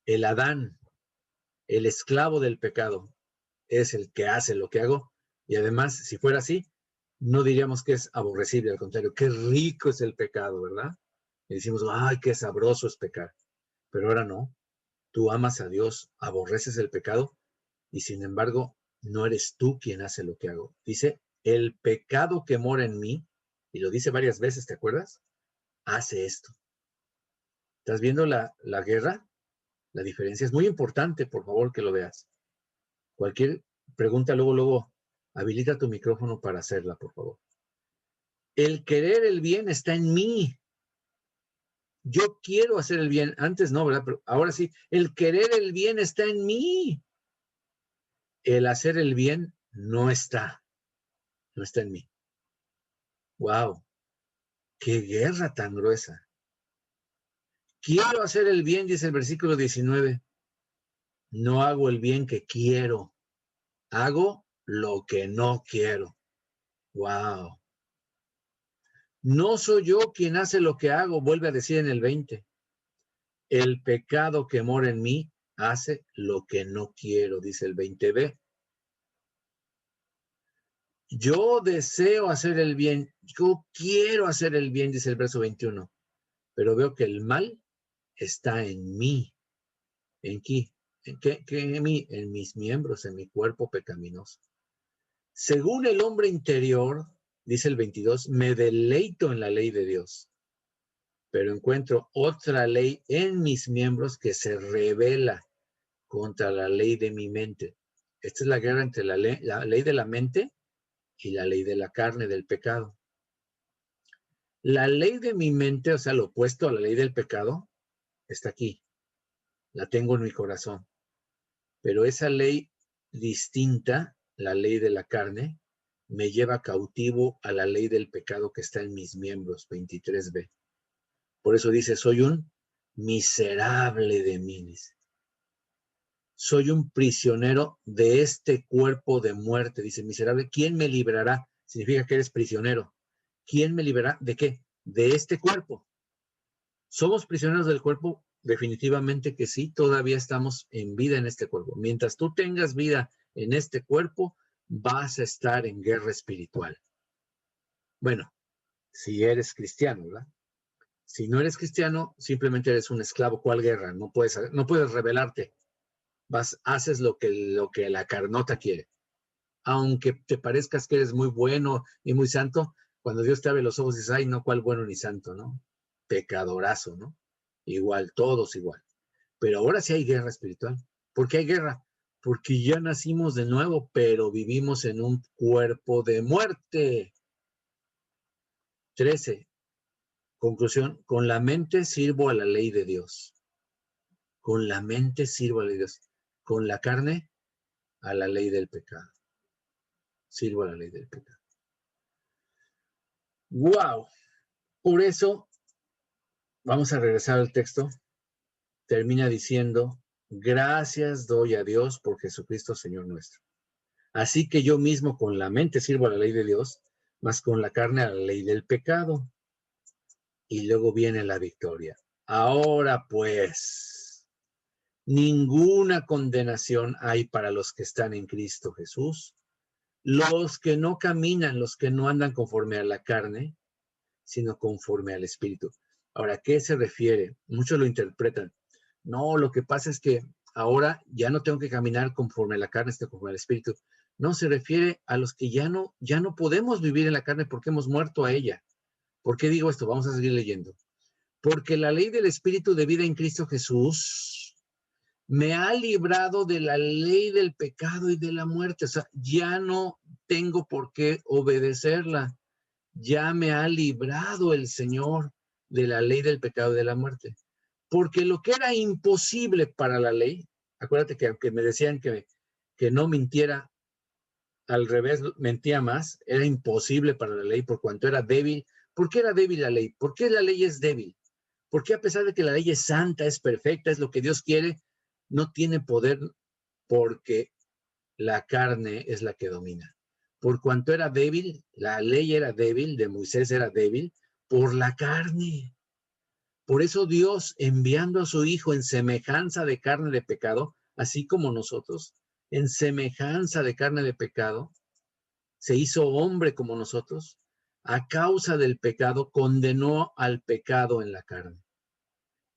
El Adán, el esclavo del pecado, es el que hace lo que hago. Y además, si fuera así, no diríamos que es aborrecible, al contrario, qué rico es el pecado, ¿verdad? Y decimos, ay, qué sabroso es pecar. Pero ahora no. Tú amas a Dios, aborreces el pecado y sin embargo, no eres tú quien hace lo que hago. Dice, el pecado que mora en mí, y lo dice varias veces, ¿te acuerdas? Hace esto. ¿Estás viendo la guerra? La diferencia es muy importante, por favor, que lo veas. Cualquier pregunta, luego, habilita tu micrófono para hacerla, por favor. El querer el bien está en mí. Yo quiero hacer el bien. Antes no, ¿verdad? Pero ahora sí, el querer el bien está en mí. El hacer el bien no está en mí. Wow, qué guerra tan gruesa. Quiero hacer el bien, dice el versículo 19. No hago el bien que quiero, hago lo que no quiero. Wow. No soy yo quien hace lo que hago, vuelve a decir en el 20. El pecado que mora en mí hace lo que no quiero, dice el 20b. Yo deseo hacer el bien, yo quiero hacer el bien, dice el verso 21, pero veo que el mal está en mí. ¿En qué? ¿Qué en mí? En mis miembros, en mi cuerpo pecaminoso. Según el hombre interior, dice el 22, me deleito en la ley de Dios, pero encuentro otra ley en mis miembros que se revela contra la ley de mi mente. Esta es la guerra entre la ley de la mente y la ley de la carne, del pecado. La ley de mi mente, o sea, lo opuesto a la ley del pecado, está aquí. La tengo en mi corazón. Pero esa ley distinta, la ley de la carne, me lleva cautivo a la ley del pecado que está en mis miembros, 23b. Por eso dice, soy un miserable de mí. Dice. Soy un prisionero de este cuerpo de muerte. Dice, miserable, ¿quién me librará? Significa que eres prisionero. ¿Quién me librará? ¿De qué? De este cuerpo. ¿Somos prisioneros del cuerpo? Definitivamente que sí, todavía estamos en vida en este cuerpo. Mientras tú tengas vida en este cuerpo, vas a estar en guerra espiritual. Bueno, si eres cristiano, ¿verdad? Si no eres cristiano, simplemente eres un esclavo. ¿Cuál guerra? No puedes rebelarte. Haces lo que la carnota quiere. Aunque te parezcas que eres muy bueno y muy santo, cuando Dios te abre los ojos dices, ay, no, cuál bueno ni santo, ¿no? Pecadorazo, ¿no? Igual, todos igual. Pero ahora sí hay guerra espiritual. ¿Por qué hay guerra? Porque ya nacimos de nuevo, pero vivimos en un cuerpo de muerte. 13. Conclusión, con la mente sirvo a la ley de Dios. Con la mente sirvo a la ley de Dios. Con la carne, a la ley del pecado. Sirvo a la ley del pecado. ¡Wow! Por eso, vamos a regresar al texto. Termina diciendo, gracias doy a Dios por Jesucristo, Señor nuestro. Así que yo mismo con la mente sirvo a la ley de Dios, mas con la carne a la ley del pecado. Y luego viene la victoria. Ahora pues, ninguna condenación hay para los que están en Cristo Jesús, los que no caminan, los que no andan conforme a la carne, sino conforme al Espíritu. Ahora, ¿a qué se refiere? Muchos lo interpretan. No, lo que pasa es que ahora ya no tengo que caminar conforme a la carne, sino conforme al Espíritu. No, se refiere a los que ya no podemos vivir en la carne porque hemos muerto a ella. ¿Por qué digo esto? Vamos a seguir leyendo. Porque la ley del Espíritu de vida en Cristo Jesús me ha librado de la ley del pecado y de la muerte. O sea, ya no tengo por qué obedecerla. Ya me ha librado el Señor de la ley del pecado y de la muerte. Porque lo que era imposible para la ley, acuérdate que aunque me decían que no mintiera, al revés, mentía más, era imposible para la ley por cuanto era débil. ¿Por qué era débil la ley? ¿Por qué la ley es débil? ¿Por qué a pesar de que la ley es santa, es perfecta, es lo que Dios quiere, no tiene poder? Porque la carne es la que domina. Por cuanto era débil, la ley era débil, de Moisés era débil, por la carne. Por eso Dios, enviando a su Hijo en semejanza de carne de pecado, así como nosotros, en semejanza de carne de pecado, se hizo hombre como nosotros, a causa del pecado, condenó al pecado en la carne.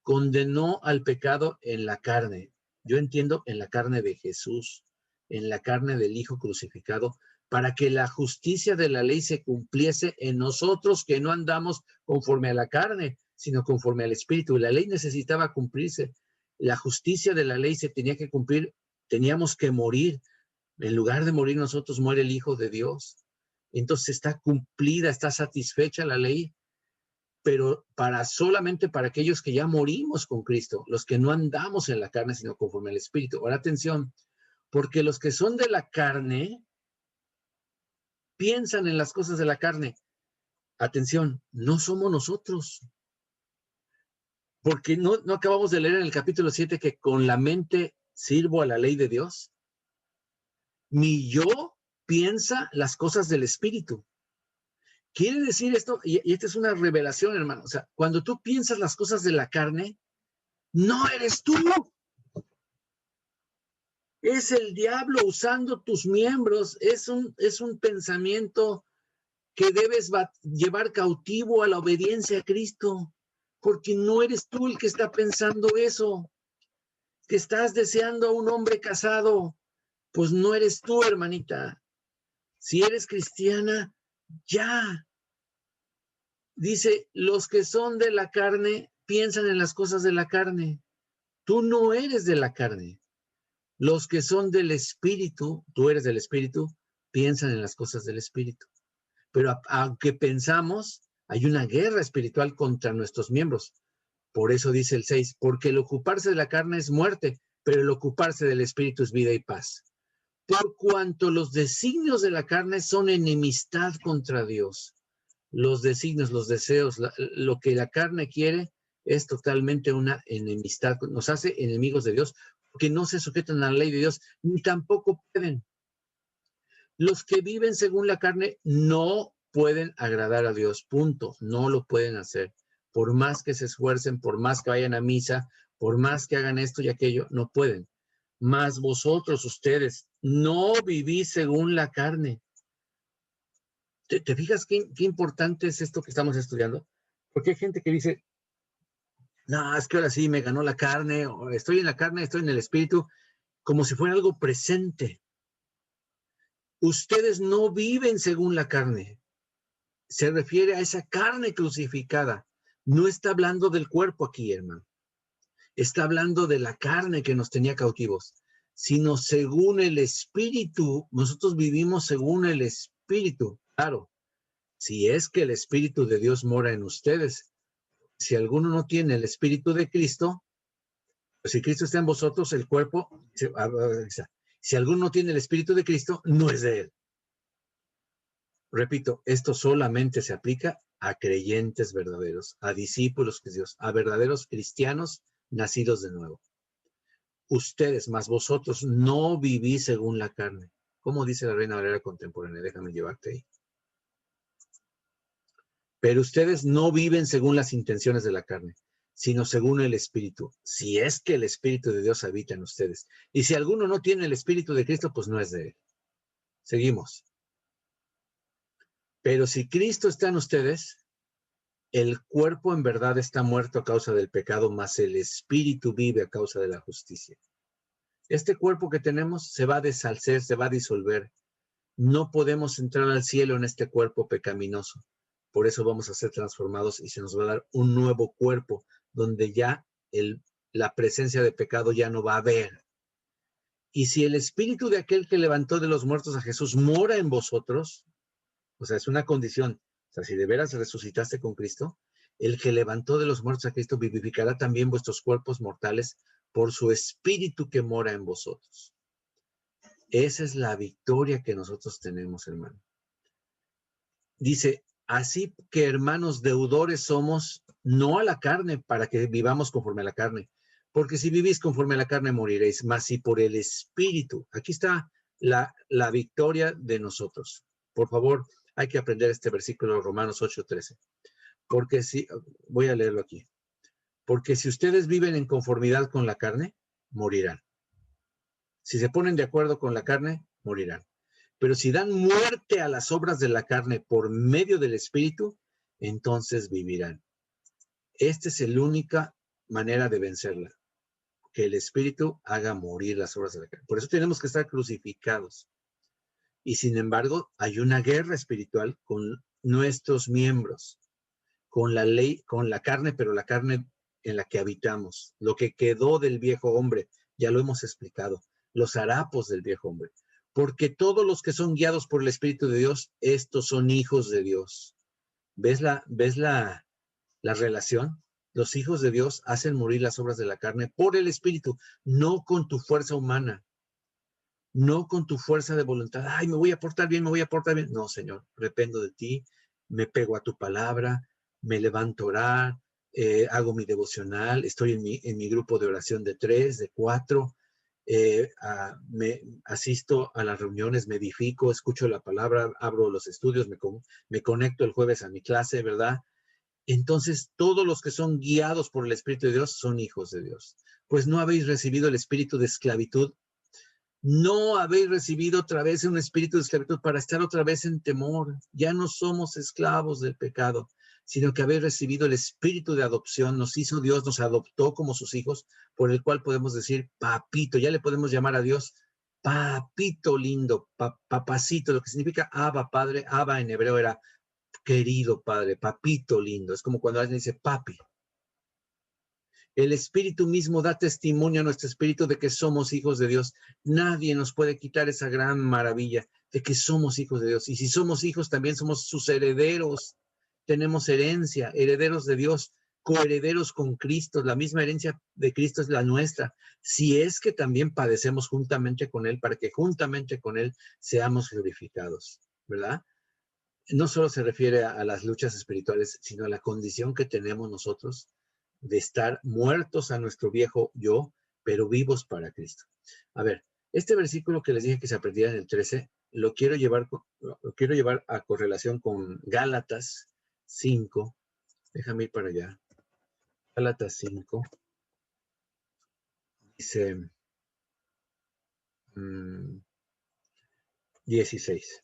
Condenó al pecado en la carne. Yo entiendo en la carne de Jesús, en la carne del Hijo crucificado, para que la justicia de la ley se cumpliese en nosotros que no andamos conforme a la carne, sino conforme al Espíritu. La ley necesitaba cumplirse. La justicia de la ley se tenía que cumplir. Teníamos que morir. En lugar de morir nosotros, muere el Hijo de Dios. Entonces está cumplida, está satisfecha la ley, pero solamente para aquellos que ya morimos con Cristo, los que no andamos en la carne, sino conforme al Espíritu. Ahora atención, porque los que son de la carne piensan en las cosas de la carne. Atención, no somos nosotros. Porque no acabamos de leer en el capítulo 7 que con la mente sirvo a la ley de Dios. Mi yo piensa las cosas del Espíritu. Quiere decir esto, y esta es una revelación, hermano. O sea, cuando tú piensas las cosas de la carne, no eres tú. Es el diablo usando tus miembros. Es un pensamiento que debes llevar cautivo a la obediencia a Cristo. Porque no eres tú el que está pensando eso. Que estás deseando a un hombre casado. Pues no eres tú, hermanita. Si eres cristiana, ya. Dice, los que son de la carne piensan en las cosas de la carne. Tú no eres de la carne. Los que son del Espíritu, tú eres del Espíritu, piensan en las cosas del Espíritu. Pero aunque pensamos, hay una guerra espiritual contra nuestros miembros. Por eso dice el 6, porque el ocuparse de la carne es muerte, pero el ocuparse del Espíritu es vida y paz. Por cuanto los designios de la carne son enemistad contra Dios. Los designios, los deseos, lo que la carne quiere es totalmente una enemistad. Nos hace enemigos de Dios, porque no se sujetan a la ley de Dios, ni tampoco pueden. Los que viven según la carne no pueden agradar a Dios, punto. No lo pueden hacer. Por más que se esfuercen, por más que vayan a misa, por más que hagan esto y aquello, no pueden. Mas vosotros, ustedes, no vivís según la carne. ¿Te fijas qué importante es esto que estamos estudiando? Porque hay gente que dice, no, es que ahora sí me ganó la carne, o estoy en la carne, estoy en el espíritu, como si fuera algo presente. Ustedes no viven según la carne. Se refiere a esa carne crucificada. No está hablando del cuerpo aquí, hermano. Está hablando de la carne que nos tenía cautivos, sino según el espíritu. Nosotros vivimos según el espíritu. Claro, si es que el espíritu de Dios mora en ustedes. Si alguno no tiene el espíritu de Cristo, pues si Cristo está en vosotros, el cuerpo, si alguno no tiene el espíritu de Cristo, no es de él. Repito, esto solamente se aplica a creyentes verdaderos, a discípulos de Dios, a verdaderos cristianos nacidos de nuevo. Ustedes, más vosotros, no vivís según la carne. ¿Cómo dice la Reina Valera contemporánea? Déjame llevarte ahí. Pero ustedes no viven según las intenciones de la carne, sino según el Espíritu. Si es que el Espíritu de Dios habita en ustedes. Y si alguno no tiene el Espíritu de Cristo, pues no es de él. Seguimos. Pero si Cristo está en ustedes, el cuerpo en verdad está muerto a causa del pecado, mas el Espíritu vive a causa de la justicia. Este cuerpo que tenemos se va a deshacer, se va a disolver. No podemos entrar al cielo en este cuerpo pecaminoso. Por eso vamos a ser transformados y se nos va a dar un nuevo cuerpo donde ya la presencia de pecado ya no va a haber. Y si el espíritu de aquel que levantó de los muertos a Jesús mora en vosotros, o sea, es una condición, o sea, si de veras resucitaste con Cristo, el que levantó de los muertos a Cristo vivificará también vuestros cuerpos mortales por su espíritu que mora en vosotros. Esa es la victoria que nosotros tenemos, hermano. Dice, así que hermanos deudores somos, no a la carne, para que vivamos conforme a la carne. Porque si vivís conforme a la carne moriréis, mas si por el Espíritu. Aquí está la victoria de nosotros. Por favor, hay que aprender este versículo de Romanos 8:13. Porque si, voy a leerlo aquí. Porque si ustedes viven en conformidad con la carne, morirán. Si se ponen de acuerdo con la carne, morirán. Pero si dan muerte a las obras de la carne por medio del Espíritu, entonces vivirán. Esta es la única manera de vencerla, que el Espíritu haga morir las obras de la carne. Por eso tenemos que estar crucificados. Y sin embargo, hay una guerra espiritual con nuestros miembros, con la ley, con la carne, pero la carne en la que habitamos, lo que quedó del viejo hombre, ya lo hemos explicado, los harapos del viejo hombre. Porque todos los que son guiados por el Espíritu de Dios, estos son hijos de Dios. ¿Ves la relación? Los hijos de Dios hacen morir las obras de la carne por el Espíritu, no con tu fuerza humana, no con tu fuerza de voluntad. Ay, me voy a portar bien, me voy a portar bien. No, Señor, dependo de ti, me pego a tu palabra, me levanto a orar, hago mi devocional, estoy en mi grupo de oración de 3, de 4, me asisto a las reuniones, me edifico, escucho la palabra, abro los estudios, me conecto el jueves a mi clase, ¿verdad? Entonces, todos los que son guiados por el Espíritu de Dios son hijos de Dios. Pues no habéis recibido el espíritu de esclavitud, no habéis recibido otra vez un espíritu de esclavitud para estar otra vez en temor. Ya no somos esclavos del pecado, sino que habéis recibido el espíritu de adopción. Nos hizo Dios, nos adoptó como sus hijos, por el cual podemos decir papito. Ya le podemos llamar a Dios papito lindo, papacito, lo que significa Abba, padre. Abba en hebreo era querido padre, papito lindo. Es como cuando alguien dice papi. El Espíritu mismo da testimonio a nuestro espíritu de que somos hijos de Dios. Nadie nos puede quitar esa gran maravilla. de que somos hijos de Dios. Y si somos hijos, también somos sus herederos. Tenemos herencia, herederos de Dios, coherederos con Cristo. La misma herencia de Cristo es la nuestra. Si es que también padecemos juntamente con Él, para que juntamente con Él seamos glorificados, ¿verdad? No solo se refiere a las luchas espirituales, sino a la condición que tenemos nosotros de estar muertos a nuestro viejo yo, pero vivos para Cristo. A ver, este versículo que les dije que se aprendiera en el 13, lo quiero llevar a correlación con Gálatas 5. Déjame ir para allá. Gálatas 5. Dice 16.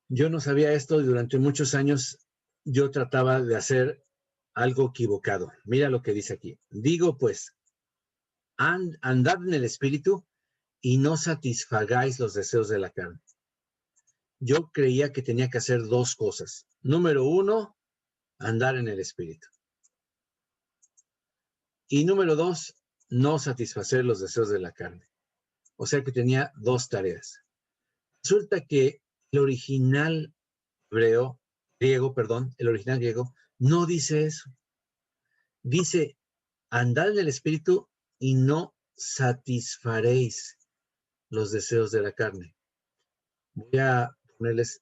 Yo no sabía esto y durante muchos años yo trataba de hacer algo equivocado. Mira lo que dice aquí. Digo pues, andad en el Espíritu y no satisfagáis los deseos de la carne. Yo creía que tenía que hacer dos cosas. Número uno, andar en el Espíritu. Y número dos, no satisfacer los deseos de la carne. O sea que tenía dos tareas. Resulta que el original griego, el original griego, no dice eso. Dice, andad en el Espíritu y no satisfaréis los deseos de la carne. Voy a ponerles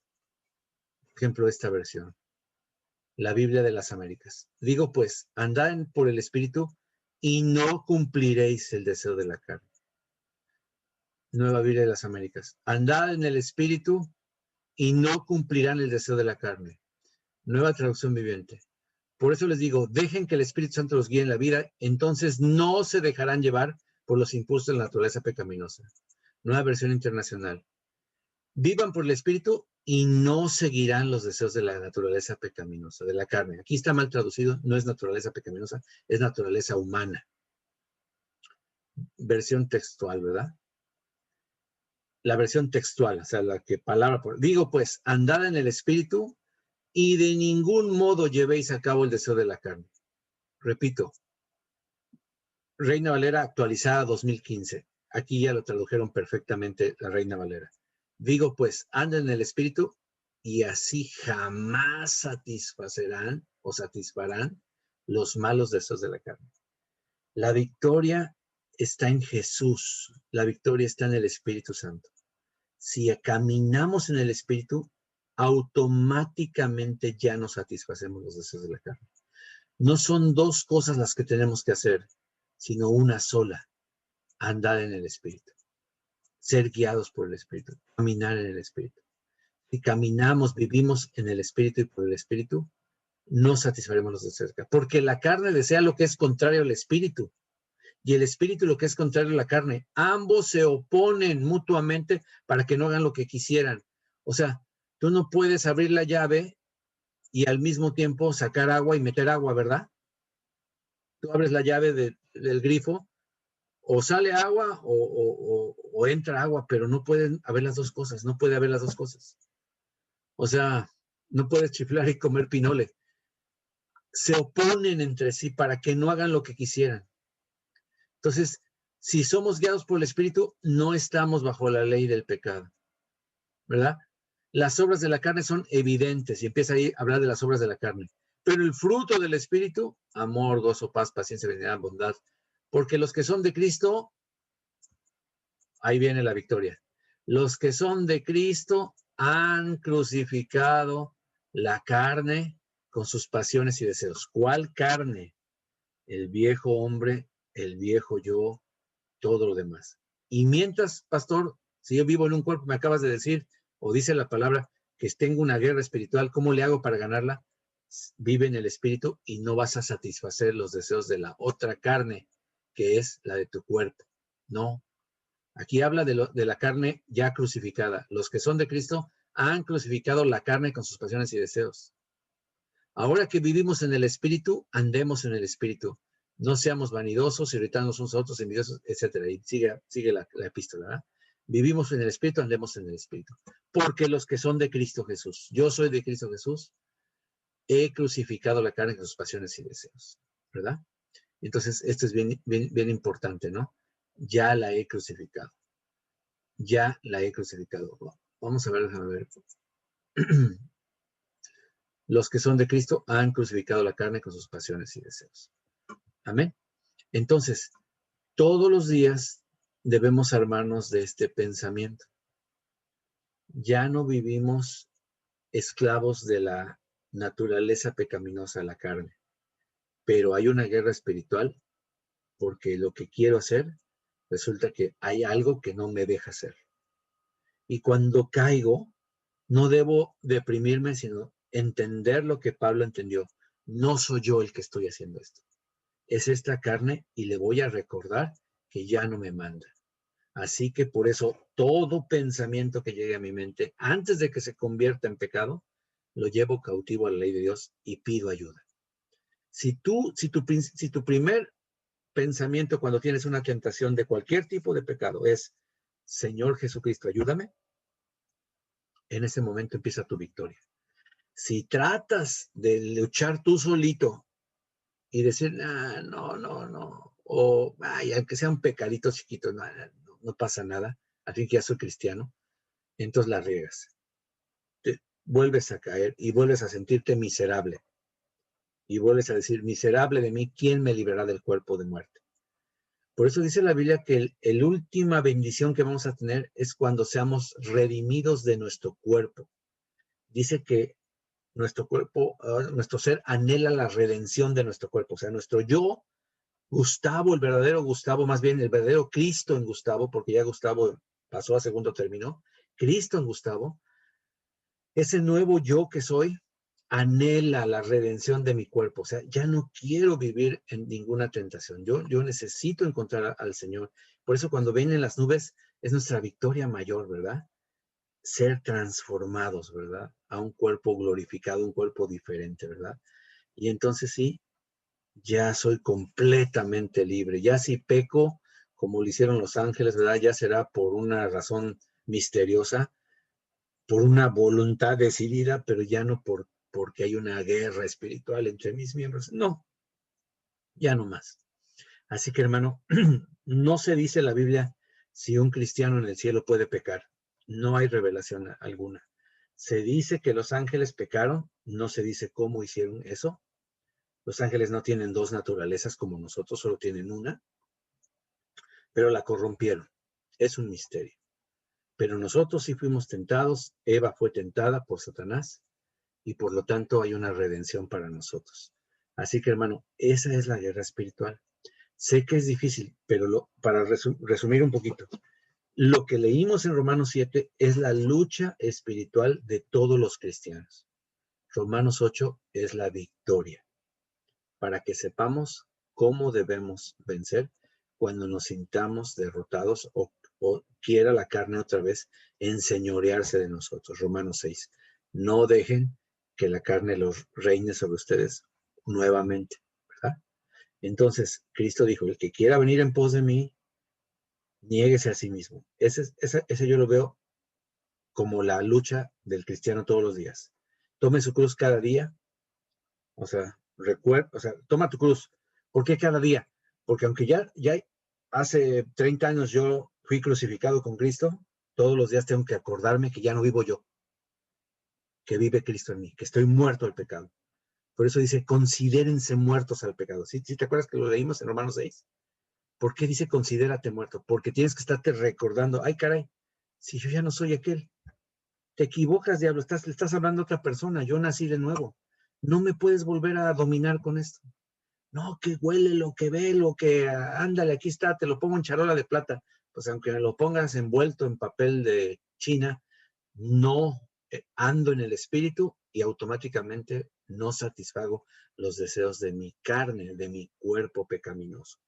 ejemplo de esta versión. La Biblia de las Américas. Digo pues, andad por el Espíritu y no cumpliréis el deseo de la carne. Nueva Biblia de las Américas. Andad en el Espíritu y no cumplirán el deseo de la carne. Nueva traducción viviente. Por eso les digo, dejen que el Espíritu Santo los guíe en la vida, entonces no se dejarán llevar por los impulsos de la naturaleza pecaminosa. Nueva versión internacional. Vivan por el Espíritu y no seguirán los deseos de la naturaleza pecaminosa, de la carne. Aquí está mal traducido, no es naturaleza pecaminosa, es naturaleza humana. Versión textual, ¿verdad? La versión textual, o sea, la que palabra por... Digo pues, andad en el Espíritu y de ningún modo llevéis a cabo el deseo de la carne. Repito, Reina Valera actualizada 2015. Aquí ya lo tradujeron perfectamente la Reina Valera. Digo pues, anden en el Espíritu y así jamás satisfacerán o satisfarán los malos deseos de la carne. La victoria está en Jesús. La victoria está en el Espíritu Santo. Si caminamos en el Espíritu, automáticamente ya no satisfacemos los deseos de la carne. No son dos cosas las que tenemos que hacer, sino una sola. Andar en el Espíritu. Ser guiados por el Espíritu. Caminar en el Espíritu. Si caminamos, vivimos en el Espíritu y por el Espíritu, no satisfaremos los deseos. Porque la carne desea lo que es contrario al Espíritu. Y el Espíritu lo que es contrario a la carne. Ambos se oponen mutuamente para que no hagan lo que quisieran. O sea, tú no puedes abrir la llave y al mismo tiempo sacar agua y meter agua, ¿verdad? Tú abres la llave del grifo, o sale agua o entra agua, pero no pueden haber las dos cosas, no puede haber las dos cosas. O sea, no puedes chiflar y comer pinole. Se oponen entre sí para que no hagan lo que quisieran. Entonces, si somos guiados por el Espíritu, no estamos bajo la ley del pecado, ¿verdad? Las obras de la carne son evidentes y empieza ahí a hablar de las obras de la carne. Pero el fruto del Espíritu, amor, gozo, paz, paciencia, benignidad, bondad. Porque los que son de Cristo, ahí viene la victoria. Los que son de Cristo han crucificado la carne con sus pasiones y deseos. ¿Cuál carne? El viejo hombre, el viejo yo, todo lo demás. Y mientras, pastor, si yo vivo en un cuerpo, me acabas de decir, o dice la palabra, que tengo una guerra espiritual, ¿cómo le hago para ganarla? Vive en el espíritu y no vas a satisfacer los deseos de la otra carne, que es la de tu cuerpo. No. Aquí habla de la carne ya crucificada. Los que son de Cristo han crucificado la carne con sus pasiones y deseos. Ahora que vivimos en el Espíritu, andemos en el Espíritu. No seamos vanidosos, irritándonos unos a otros, envidiosos, etc. Y sigue la epístola, ¿verdad? Vivimos en el Espíritu, andemos en el Espíritu. Porque los que son de Cristo Jesús, yo soy de Cristo Jesús, he crucificado la carne con sus pasiones y deseos, ¿verdad? Entonces, esto es bien importante, ¿no? Ya la he crucificado. ya la he crucificado. Vamos a ver, déjame ver. Los que son de Cristo han crucificado la carne con sus pasiones y deseos. Amén. Entonces, todos los días debemos armarnos de este pensamiento. Ya no vivimos esclavos de la naturaleza pecaminosa de la carne, pero hay una guerra espiritual porque lo que quiero hacer, resulta que hay algo que no me deja hacer. Y cuando caigo, no debo deprimirme, sino entender lo que Pablo entendió. No soy yo el que estoy haciendo esto. Es esta carne y le voy a recordar que ya no me manda. Así que por eso todo pensamiento que llegue a mi mente, antes de que se convierta en pecado, lo llevo cautivo a la ley de Dios y pido ayuda. Si tu primer pensamiento cuando tienes una tentación de cualquier tipo de pecado es, Señor Jesucristo, ayúdame, en ese momento empieza tu victoria. Si tratas de luchar tú solito y decir, no, o aunque sea un pecadito chiquito, no pasa nada, así que ya soy cristiano, entonces la riegas. Te vuelves a caer y vuelves a sentirte miserable. Y vuelves a decir, miserable de mí, ¿quién me librará del cuerpo de muerte? Por eso dice la Biblia que la última bendición que vamos a tener es cuando seamos redimidos de nuestro cuerpo. Dice que nuestro cuerpo, nuestro ser anhela la redención de nuestro cuerpo. O sea, nuestro yo, Gustavo, el verdadero Gustavo, más bien el verdadero Cristo en Gustavo, porque ya Gustavo pasó a segundo término, Cristo en Gustavo, ese nuevo yo que soy, anhela la redención de mi cuerpo. O sea, ya no quiero vivir en ninguna tentación. Yo necesito encontrar al Señor. Por eso cuando vienen las nubes es nuestra victoria mayor, ¿verdad? Ser transformados, ¿verdad? A un cuerpo glorificado, un cuerpo diferente, ¿verdad? Y entonces sí, ya soy completamente libre. Ya si peco, como lo hicieron los ángeles, ¿verdad? Ya será por una razón misteriosa, por una voluntad decidida, pero ya no porque hay una guerra espiritual entre mis miembros. No, ya no más. Así que, hermano, no se dice en la Biblia si un cristiano en el cielo puede pecar. No hay revelación alguna. Se dice que los ángeles pecaron, no se dice cómo hicieron eso. Los ángeles no tienen dos naturalezas como nosotros, solo tienen una, pero la corrompieron. Es un misterio. Pero nosotros sí fuimos tentados, Eva fue tentada por Satanás, y por lo tanto hay una redención para nosotros. Así que, hermano, esa es la guerra espiritual. Sé que es difícil, pero para resumir un poquito, lo que leímos en Romanos 7 es la lucha espiritual de todos los cristianos. Romanos 8 es la victoria, para que sepamos cómo debemos vencer cuando nos sintamos derrotados o quiera la carne otra vez enseñorearse de nosotros. Romanos 6. No dejen que la carne los reine sobre ustedes nuevamente, ¿verdad? Entonces, Cristo dijo, el que quiera venir en pos de mí, niéguese a sí mismo. Ese yo lo veo como la lucha del cristiano todos los días. Tome su cruz cada día, o sea, toma tu cruz. ¿Por qué cada día? Porque aunque ya hace 30 años yo fui crucificado con Cristo, todos los días tengo que acordarme que ya no vivo yo, que vive Cristo en mí, que estoy muerto al pecado. Por eso dice, considérense muertos al pecado. ¿Sí te acuerdas que lo leímos en Romanos 6? ¿Por qué dice considérate muerto? Porque tienes que estarte recordando, ay caray, si yo ya no soy aquel. Te equivocas, diablo, le estás hablando a otra persona, yo nací de nuevo. No me puedes volver a dominar con esto. No, que huele, lo que ve, lo que ándale, aquí está, te lo pongo en charola de plata. Pues aunque me lo pongas envuelto en papel de China, no ando en el espíritu y automáticamente no satisfago los deseos de mi carne, de mi cuerpo pecaminoso.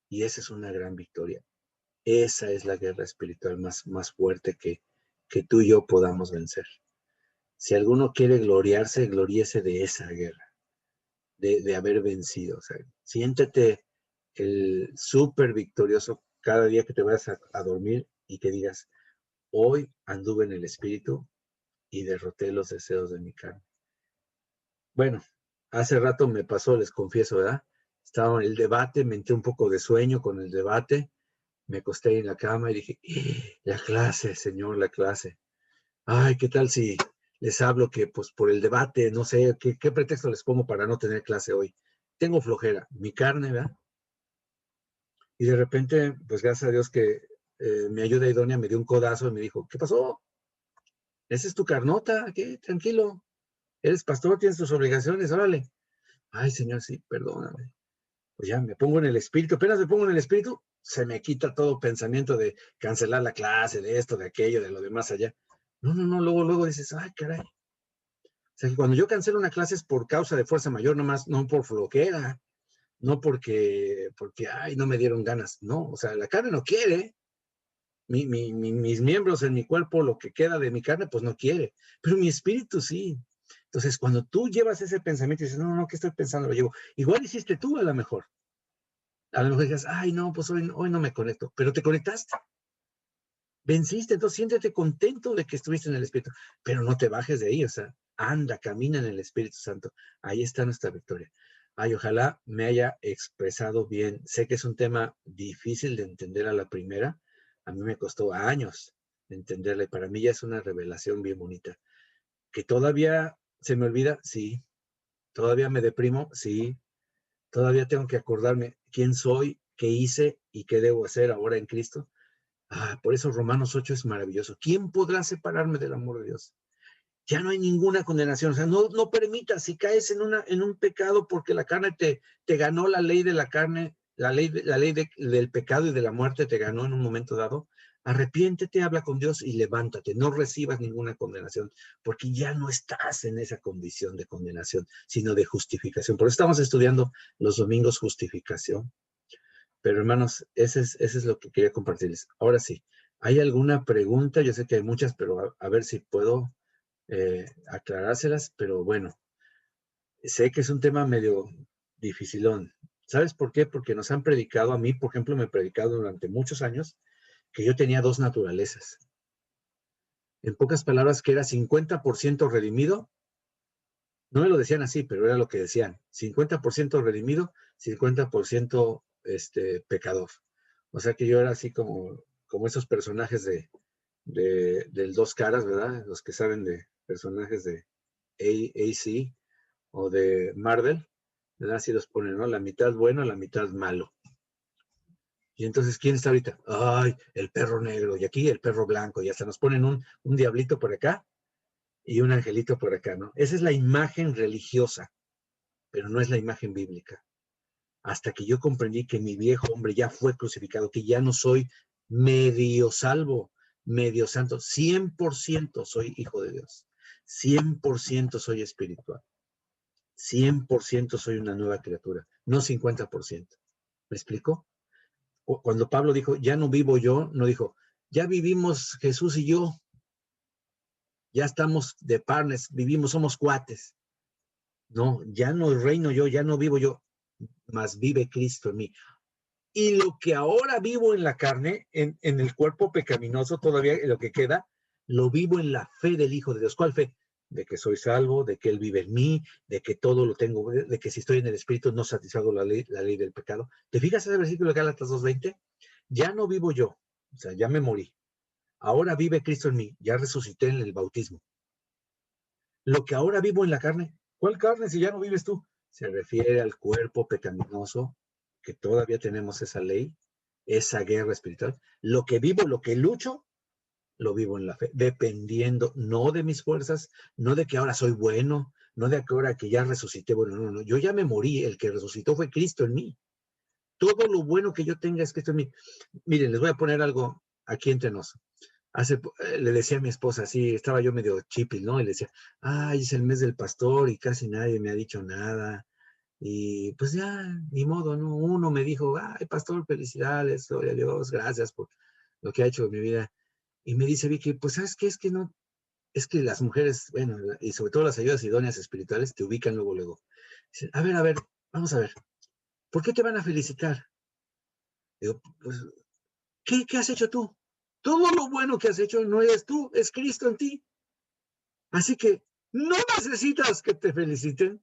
Y esa es una gran victoria. Esa es la guerra espiritual más fuerte que tú y yo podamos vencer. Si alguno quiere gloriarse, gloríese de esa guerra, de haber vencido. O sea, siéntete el súper victorioso cada día que te vayas a dormir y que digas, hoy anduve en el espíritu y derroté los deseos de mi carne. Bueno, hace rato me pasó, les confieso, ¿verdad? Estaba en el debate, me entré un poco de sueño con el debate, Me acosté en la cama y dije, la clase, señor, la clase. Ay, ¿qué tal si les hablo que pues por el debate, no sé, qué pretexto les pongo para no tener clase hoy? Tengo flojera, mi carne, ¿verdad? Y de repente, pues gracias a Dios que mi ayuda idónea me dio un codazo y me dijo, ¿qué pasó? Esa es tu carnota, aquí, tranquilo. Eres pastor, tienes tus obligaciones, órale. Ay, señor, sí, perdóname. Pues ya me pongo en el espíritu, apenas me pongo en el espíritu, se me quita todo pensamiento de cancelar la clase, de esto, de aquello, de lo demás allá. No, no, no, luego dices, ay, caray. O sea, que cuando yo cancelo una clase es por causa de fuerza mayor, nomás, no por flojera, no porque, ay, no me dieron ganas. No, o sea, la carne no quiere. Mis miembros en mi cuerpo, lo que queda de mi carne, pues no quiere, pero mi espíritu sí. Entonces, cuando tú llevas ese pensamiento y dices, no, no, ¿qué estoy pensando? Lo llevo. Igual hiciste tú a lo mejor. A lo mejor dices, ay, no, pues hoy no me conecto, pero te conectaste. Venciste, entonces siéntete contento de que estuviste en el Espíritu, pero no te bajes de ahí, o sea, anda, camina en el Espíritu Santo. Ahí está nuestra victoria. Ay, ojalá me haya expresado bien. Sé que es un tema difícil de entender a la primera. A mí me costó años entenderla y para mí ya es una revelación bien bonita. ¿Que todavía se me olvida? Sí. ¿Todavía me deprimo? Sí. ¿Todavía tengo que acordarme quién soy, qué hice y qué debo hacer ahora en Cristo? Por eso Romanos 8 es maravilloso. ¿Quién podrá separarme del amor de Dios? Ya no hay ninguna condenación. O sea, no permitas si caes en un pecado porque la carne te ganó la ley de la carne, del pecado y de la muerte te ganó en un momento dado. Arrepiéntete, habla con Dios y levántate. No recibas ninguna condenación porque ya no estás en esa condición de condenación, sino de justificación. Por eso estamos estudiando los domingos justificación. Pero hermanos, ese es lo que quería compartirles. Ahora sí, ¿hay alguna pregunta? Yo sé que hay muchas, pero a ver si puedo aclarárselas. Pero bueno, sé que es un tema medio dificilón. ¿Sabes por qué? Porque nos han predicado, a mí, por ejemplo, me he predicado durante muchos años que yo tenía dos naturalezas. En pocas palabras, que era 50% redimido. No me lo decían así, pero era lo que decían. 50% redimido, 50% pecador. O sea que yo era así como esos personajes del Dos Caras, ¿verdad? Los que saben de personajes de AC o de Marvel, ¿verdad? Así los ponen, ¿no? La mitad bueno, la mitad malo. Y entonces, ¿quién está ahorita? Ay, el perro negro, y aquí el perro blanco, y hasta nos ponen un diablito por acá y un angelito por acá, ¿no? Esa es la imagen religiosa, pero no es la imagen bíblica. Hasta que yo comprendí que mi viejo hombre ya fue crucificado, que ya no soy medio salvo, medio santo, 100% soy hijo de Dios, 100% soy espiritual, 100% soy una nueva criatura, no 50%. ¿Me explico? Cuando Pablo dijo, ya no vivo yo, no dijo, ya vivimos Jesús y yo, ya estamos de partners, vivimos, somos cuates. No, ya no reino yo, ya no vivo yo, mas vive Cristo en mí. Y lo que ahora vivo en la carne, en el cuerpo pecaminoso, todavía lo que queda, lo vivo en la fe del Hijo de Dios. ¿Cuál fe? De que soy salvo, de que Él vive en mí, de que todo lo tengo, de que si estoy en el Espíritu no satisfago la ley del pecado. ¿Te fijas ese versículo de Gálatas 2:20? Ya no vivo yo, o sea, ya me morí. Ahora vive Cristo en mí, ya resucité en el bautismo. Lo que ahora vivo en la carne, ¿cuál carne si ya no vives tú? Se refiere al cuerpo pecaminoso, que todavía tenemos esa ley, esa guerra espiritual. Lo que vivo, lo que lucho, lo vivo en la fe, dependiendo no de mis fuerzas, no de que ahora soy bueno, no de que ahora que ya resucité, bueno, no, no, yo ya me morí, el que resucitó fue Cristo en mí. Todo lo bueno que yo tenga es Cristo en mí. Miren, les voy a poner algo aquí entre nosotros. Le decía a mi esposa, sí, estaba yo medio chipil, ¿no? Y le decía, ay, es el mes del pastor y casi nadie me ha dicho nada. Y pues ya, ni modo, ¿no? Uno me dijo, ay, pastor, felicidades, gloria a Dios, gracias por lo que ha hecho en mi vida. Y me dice Vicky, pues, ¿sabes qué? Es que no, es que las mujeres, bueno, y sobre todo las ayudas idóneas espirituales, te ubican luego, luego. Dicen, a ver, vamos a ver, ¿por qué te van a felicitar? Digo, pues, ¿qué has hecho tú? Todo lo bueno que has hecho no eres tú, es Cristo en ti. Así que no necesitas que te feliciten.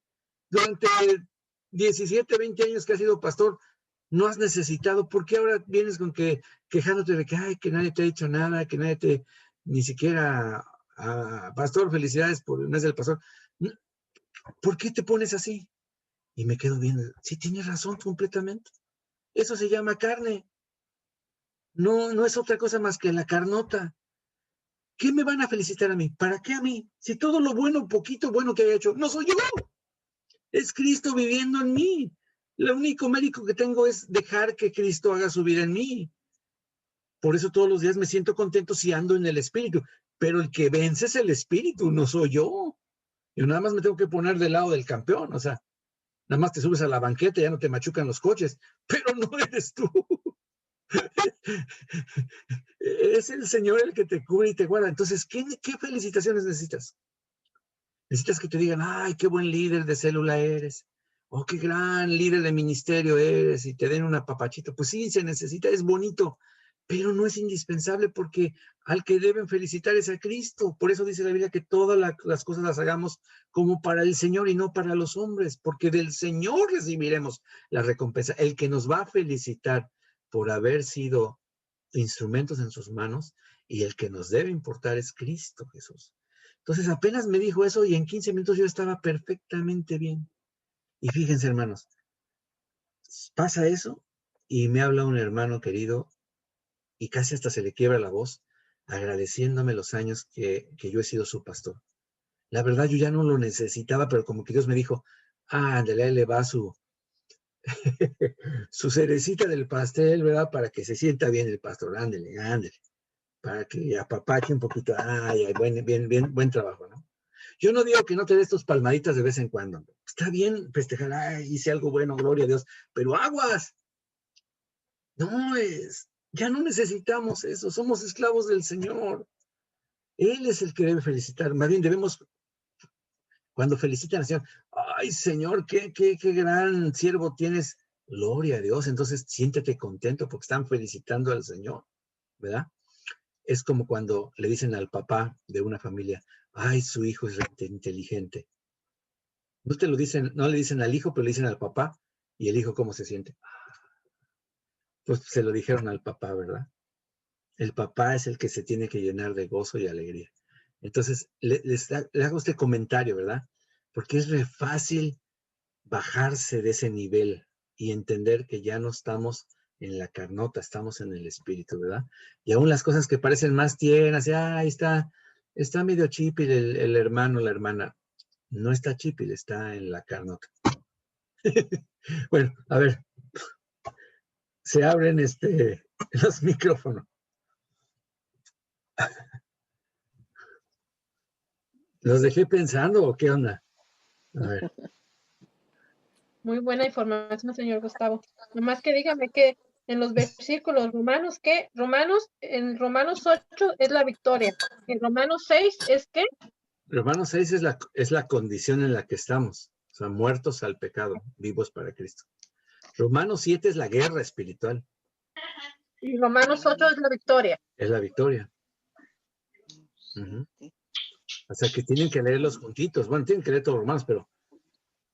Durante 17, 20 años que has sido pastor, No has necesitado. ¿Por qué ahora vienes con que quejándote de que, ay, que nadie te ha dicho nada, que nadie te, ni siquiera, pastor, felicidades por el mes del pastor? ¿Por qué te pones así? Y me quedo viendo, sí, tienes razón completamente. Eso se llama carne. No, no es otra cosa más que la carnota. ¿Qué me van a felicitar a mí? ¿Para qué a mí? Si todo lo bueno, poquito bueno que haya hecho, no soy yo. Es Cristo viviendo en mí. Lo único mérito que tengo es dejar que Cristo haga su vida en mí. Por eso todos los días me siento contento si ando en el Espíritu. Pero el que vence es el Espíritu, no soy yo. Yo nada más me tengo que poner del lado del campeón. O sea, nada más te subes a la banqueta y ya no te machucan los coches. Pero no eres tú. Es el Señor el que te cubre y te guarda. Entonces, ¿qué felicitaciones necesitas? Necesitas que te digan, ay, qué buen líder de célula eres. Oh, qué gran líder de ministerio eres. Y te den un apapachito. Pues sí, se necesita, es bonito. Pero no es indispensable porque al que deben felicitar es a Cristo. Por eso dice la Biblia que todas las cosas las hagamos como para el Señor y no para los hombres. Porque del Señor recibiremos la recompensa. El que nos va a felicitar por haber sido instrumentos en sus manos, y el que nos debe importar es Cristo Jesús. Entonces apenas me dijo eso y en 15 minutos yo estaba perfectamente bien. Y fíjense, hermanos, pasa eso y me habla un hermano querido y casi hasta se le quiebra la voz agradeciéndome los años que yo he sido su pastor. La verdad yo ya no lo necesitaba, pero como que Dios me dijo, ándale, ahí le va su cerecita del pastel, ¿verdad? Para que se sienta bien el pastor, ándale, ándale. Para que apapache un poquito. Ay, buen trabajo, ¿no? Yo no digo que no te des tus palmaditas de vez en cuando. Está bien festejar, ay, hice algo bueno, gloria a Dios, pero aguas. No es, ya no necesitamos eso, somos esclavos del Señor. Él es el que debe felicitar. Más bien debemos, cuando felicitan al Señor, ay, Señor, qué gran siervo tienes. Gloria a Dios. Entonces siéntete contento porque están felicitando al Señor, ¿verdad? Es como cuando le dicen al papá de una familia, ay, su hijo es inteligente. No te lo dicen, no le dicen al hijo, pero le dicen al papá. ¿Y el hijo cómo se siente? Pues se lo dijeron al papá, ¿verdad? El papá es el que se tiene que llenar de gozo y alegría. Entonces, le hago este comentario, ¿verdad? Porque es re fácil bajarse de ese nivel y entender que ya no estamos en la carnota, estamos en el espíritu, ¿verdad? Y aún las cosas que parecen más tiernas, ya ahí está medio chipil el hermano, la hermana. No está chipil, está en la carnota. Bueno, a ver, se abren los micrófonos. ¿Los dejé pensando o qué onda? A ver. Muy buena información, señor Gustavo. Nomás que dígame que en los versículos romanos, ¿qué? En Romanos 8 es la victoria. En Romanos 6 es ¿qué? Romanos 6 es la condición en la que estamos. O sea, muertos al pecado, vivos para Cristo. Romanos 7 es la guerra espiritual. Y Romanos 8 es la victoria. Es la victoria. O sea, que tienen que leerlos juntitos. Bueno, tienen que leer todos Romanos, pero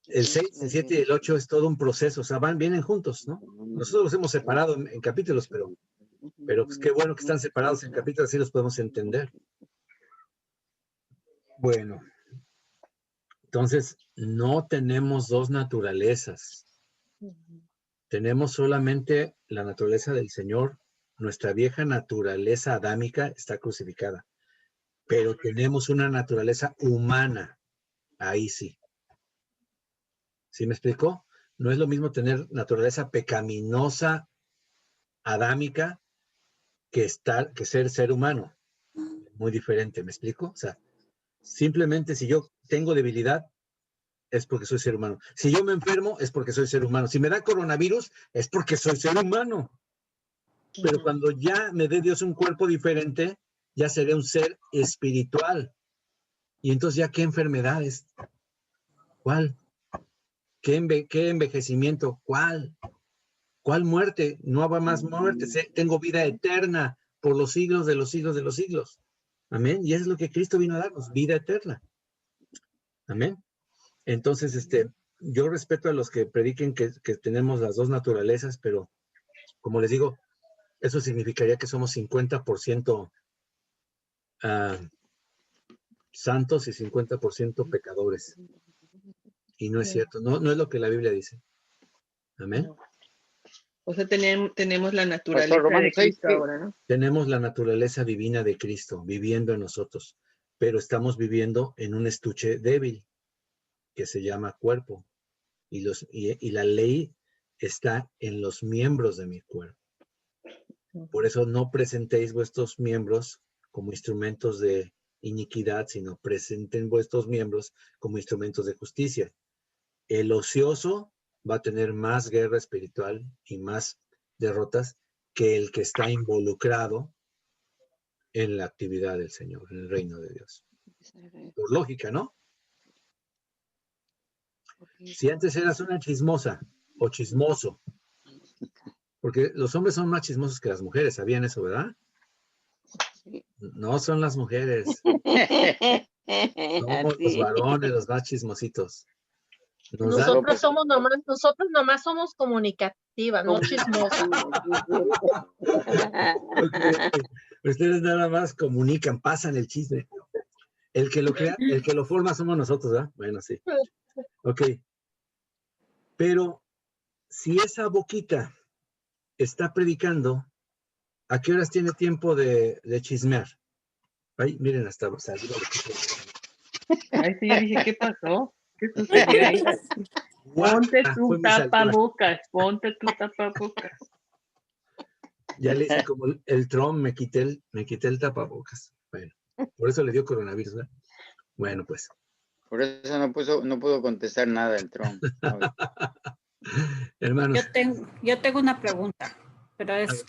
el 6, el 7 y el 8 es todo un proceso. O sea, vienen juntos, ¿no? Nosotros los hemos separado en capítulos, pero pues qué bueno que están separados en capítulos, así los podemos entender. Bueno, entonces no tenemos dos naturalezas. Tenemos solamente la naturaleza del Señor. Nuestra vieja naturaleza adámica está crucificada, pero tenemos una naturaleza humana. Ahí sí. ¿Sí me explicó? No es lo mismo tener naturaleza pecaminosa adámica que ser humano. Muy diferente, ¿me explico? O sea, simplemente si yo tengo debilidad, es porque soy ser humano. Si yo me enfermo, es porque soy ser humano. Si me da coronavirus, es porque soy ser humano. Pero cuando ya me dé Dios un cuerpo diferente, ya seré un ser espiritual. Y entonces ya qué enfermedades, ¿cuál? ¿Qué envejecimiento? ¿Cuál muerte? No habrá más muerte. Tengo vida eterna por los siglos de los siglos de los siglos. Amén. Y eso es lo que Cristo vino a darnos, vida eterna. Amén. Entonces, yo respeto a los que prediquen que tenemos las dos naturalezas, pero como les digo, eso significaría que somos 50% santos y 50% pecadores. Y no es cierto, no es lo que la Biblia dice. Amén. O sea, tenemos la naturaleza de Cristo ahora, ¿no? Tenemos la naturaleza divina de Cristo viviendo en nosotros, pero estamos viviendo en un estuche débil que se llama cuerpo. Y la ley está en los miembros de mi cuerpo. Por eso no presentéis vuestros miembros como instrumentos de iniquidad, sino presenten vuestros miembros como instrumentos de justicia. El ocioso va a tener más guerra espiritual y más derrotas que el que está involucrado en la actividad del Señor, en el reino de Dios. Por lógica, ¿no? Si antes eras una chismosa o chismoso, porque los hombres son más chismosos que las mujeres, ¿sabían eso, verdad? No son las mujeres, somos los varones los más chismositos. Nosotros nomás somos comunicativas, no chismosas. Okay. Ustedes nada más comunican, pasan el chisme. El que lo crea, el que lo forma somos nosotros, ¿verdad? Bueno, sí. Ok. Pero si esa boquita está predicando, ¿a qué horas tiene tiempo de chismear? Ay, miren, hasta saliva lo que Ay, sí, yo dije, ¿qué pasó? ¿Qué sucedió ahí? Ponte tu tapabocas, ponte tu tapabocas. Ya le hice como el Trump, me quité el tapabocas. Bueno, por eso le dio coronavirus, ¿verdad? Bueno, pues. Por eso no pudo contestar nada el Trump. Hermanos. Yo tengo una pregunta, pero es,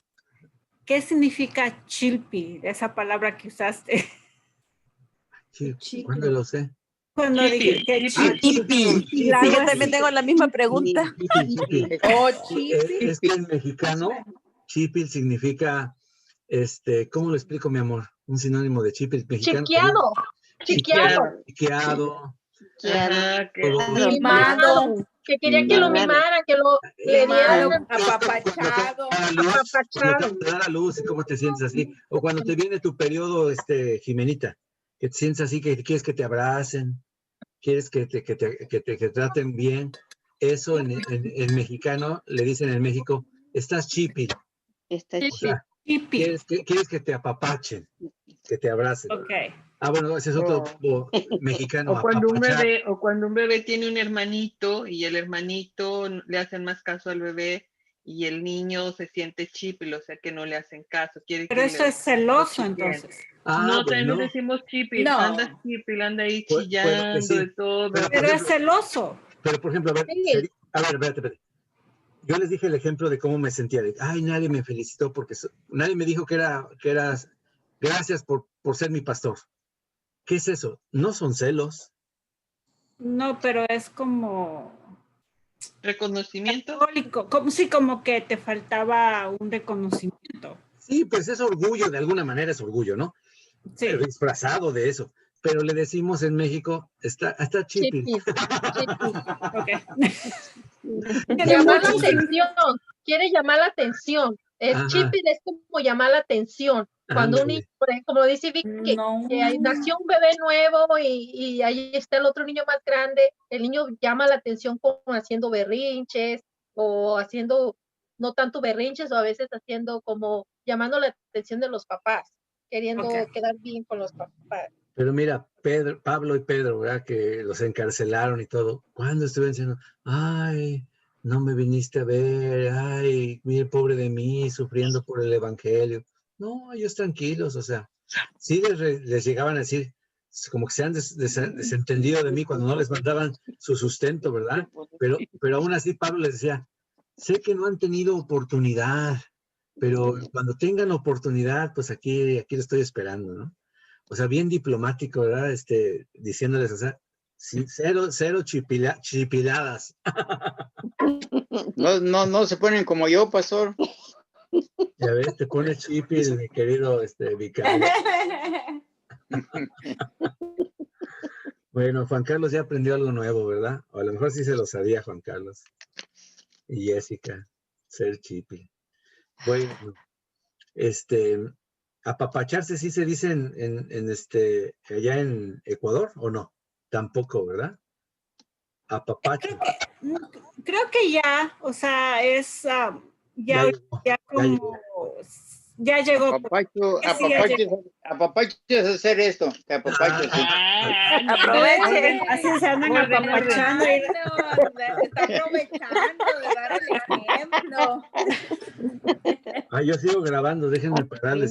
¿qué significa chilpi, esa palabra que usaste? ¿Cuándo lo sé? Cuando dije que chilpi. Yo también tengo la misma pregunta. Es que en mexicano, chipil significa, ¿cómo lo explico, mi amor? Un sinónimo de chipil mexicano. Chiqueado. Mimado. Que quería que lo mimaran, que le dieran apapachado. Cuando te da la luz y cómo te sientes así. O cuando te viene tu periodo, Jimenita, que te sientes así, que quieres que te abracen, quieres que te traten bien. Eso en mexicano, le dicen en México, estás chipil. O sea, quieres que te apapachen, que te abracen. Okay. Ah, bueno, ese es otro mexicano. O cuando un bebé tiene un hermanito y el hermanito le hacen más caso al bebé y el niño se siente chipil, o sea que no le hacen caso. Pero eso es celoso, entonces. No, también nos decimos chipil. No. Anda chipil, anda ahí chillando sí, de todo. Pero es celoso. Pero, por ejemplo, espérate. Yo les dije el ejemplo de cómo me sentía. Ay, nadie me felicitó porque nadie me dijo que eras gracias por ser mi pastor. ¿Qué es eso? No son celos. No, pero es como reconocimiento. Católico, como que te faltaba un reconocimiento. Sí, pues es orgullo, de alguna manera es orgullo, ¿no? Sí. Pero disfrazado de eso. Pero le decimos en México, está chipil. Okay. Quiere llamar la atención. Chipil es como llamar la atención. Cuando un niño, como dice Vicky, que nació un bebé nuevo y ahí está el otro niño más grande, el niño llama la atención como haciendo berrinches o haciendo no tanto berrinches o a veces haciendo como llamando la atención de los papás, queriendo quedar bien con los papás. Pero mira, Pablo y Pedro, ¿verdad? Que los encarcelaron y todo. ¿Cuándo estuvieron diciendo, ay, no me viniste a ver, ay, mire, pobre de mí, sufriendo por el evangelio? No, ellos tranquilos, o sea, sí les llegaban a decir, como que se han desentendido de mí cuando no les mandaban su sustento, ¿verdad? Pero aún así Pablo les decía, sé que no han tenido oportunidad, pero cuando tengan oportunidad, pues aquí lo estoy esperando, ¿no? O sea, bien diplomático, ¿verdad? Diciéndoles, o sea, sí, cero chipiladas. No se ponen como yo, pastor. Ya ves, te pone chipil, mi querido vicario. Bueno, Juan Carlos ya aprendió algo nuevo, ¿verdad? O a lo mejor sí se lo sabía Juan Carlos. Y Jessica, ser chipi. Bueno, apapacharse sí se dice allá en Ecuador, ¿o no? Tampoco, ¿verdad? Apapacho. Creo que ya, o sea, es Ya ya como ya llegó. Apapacho es hacer esto. Te apapacho. Aprovechen. Así se andan apapachando. Se está aprovechando de dar el ejemplo. Yo sigo grabando, déjenme pararles.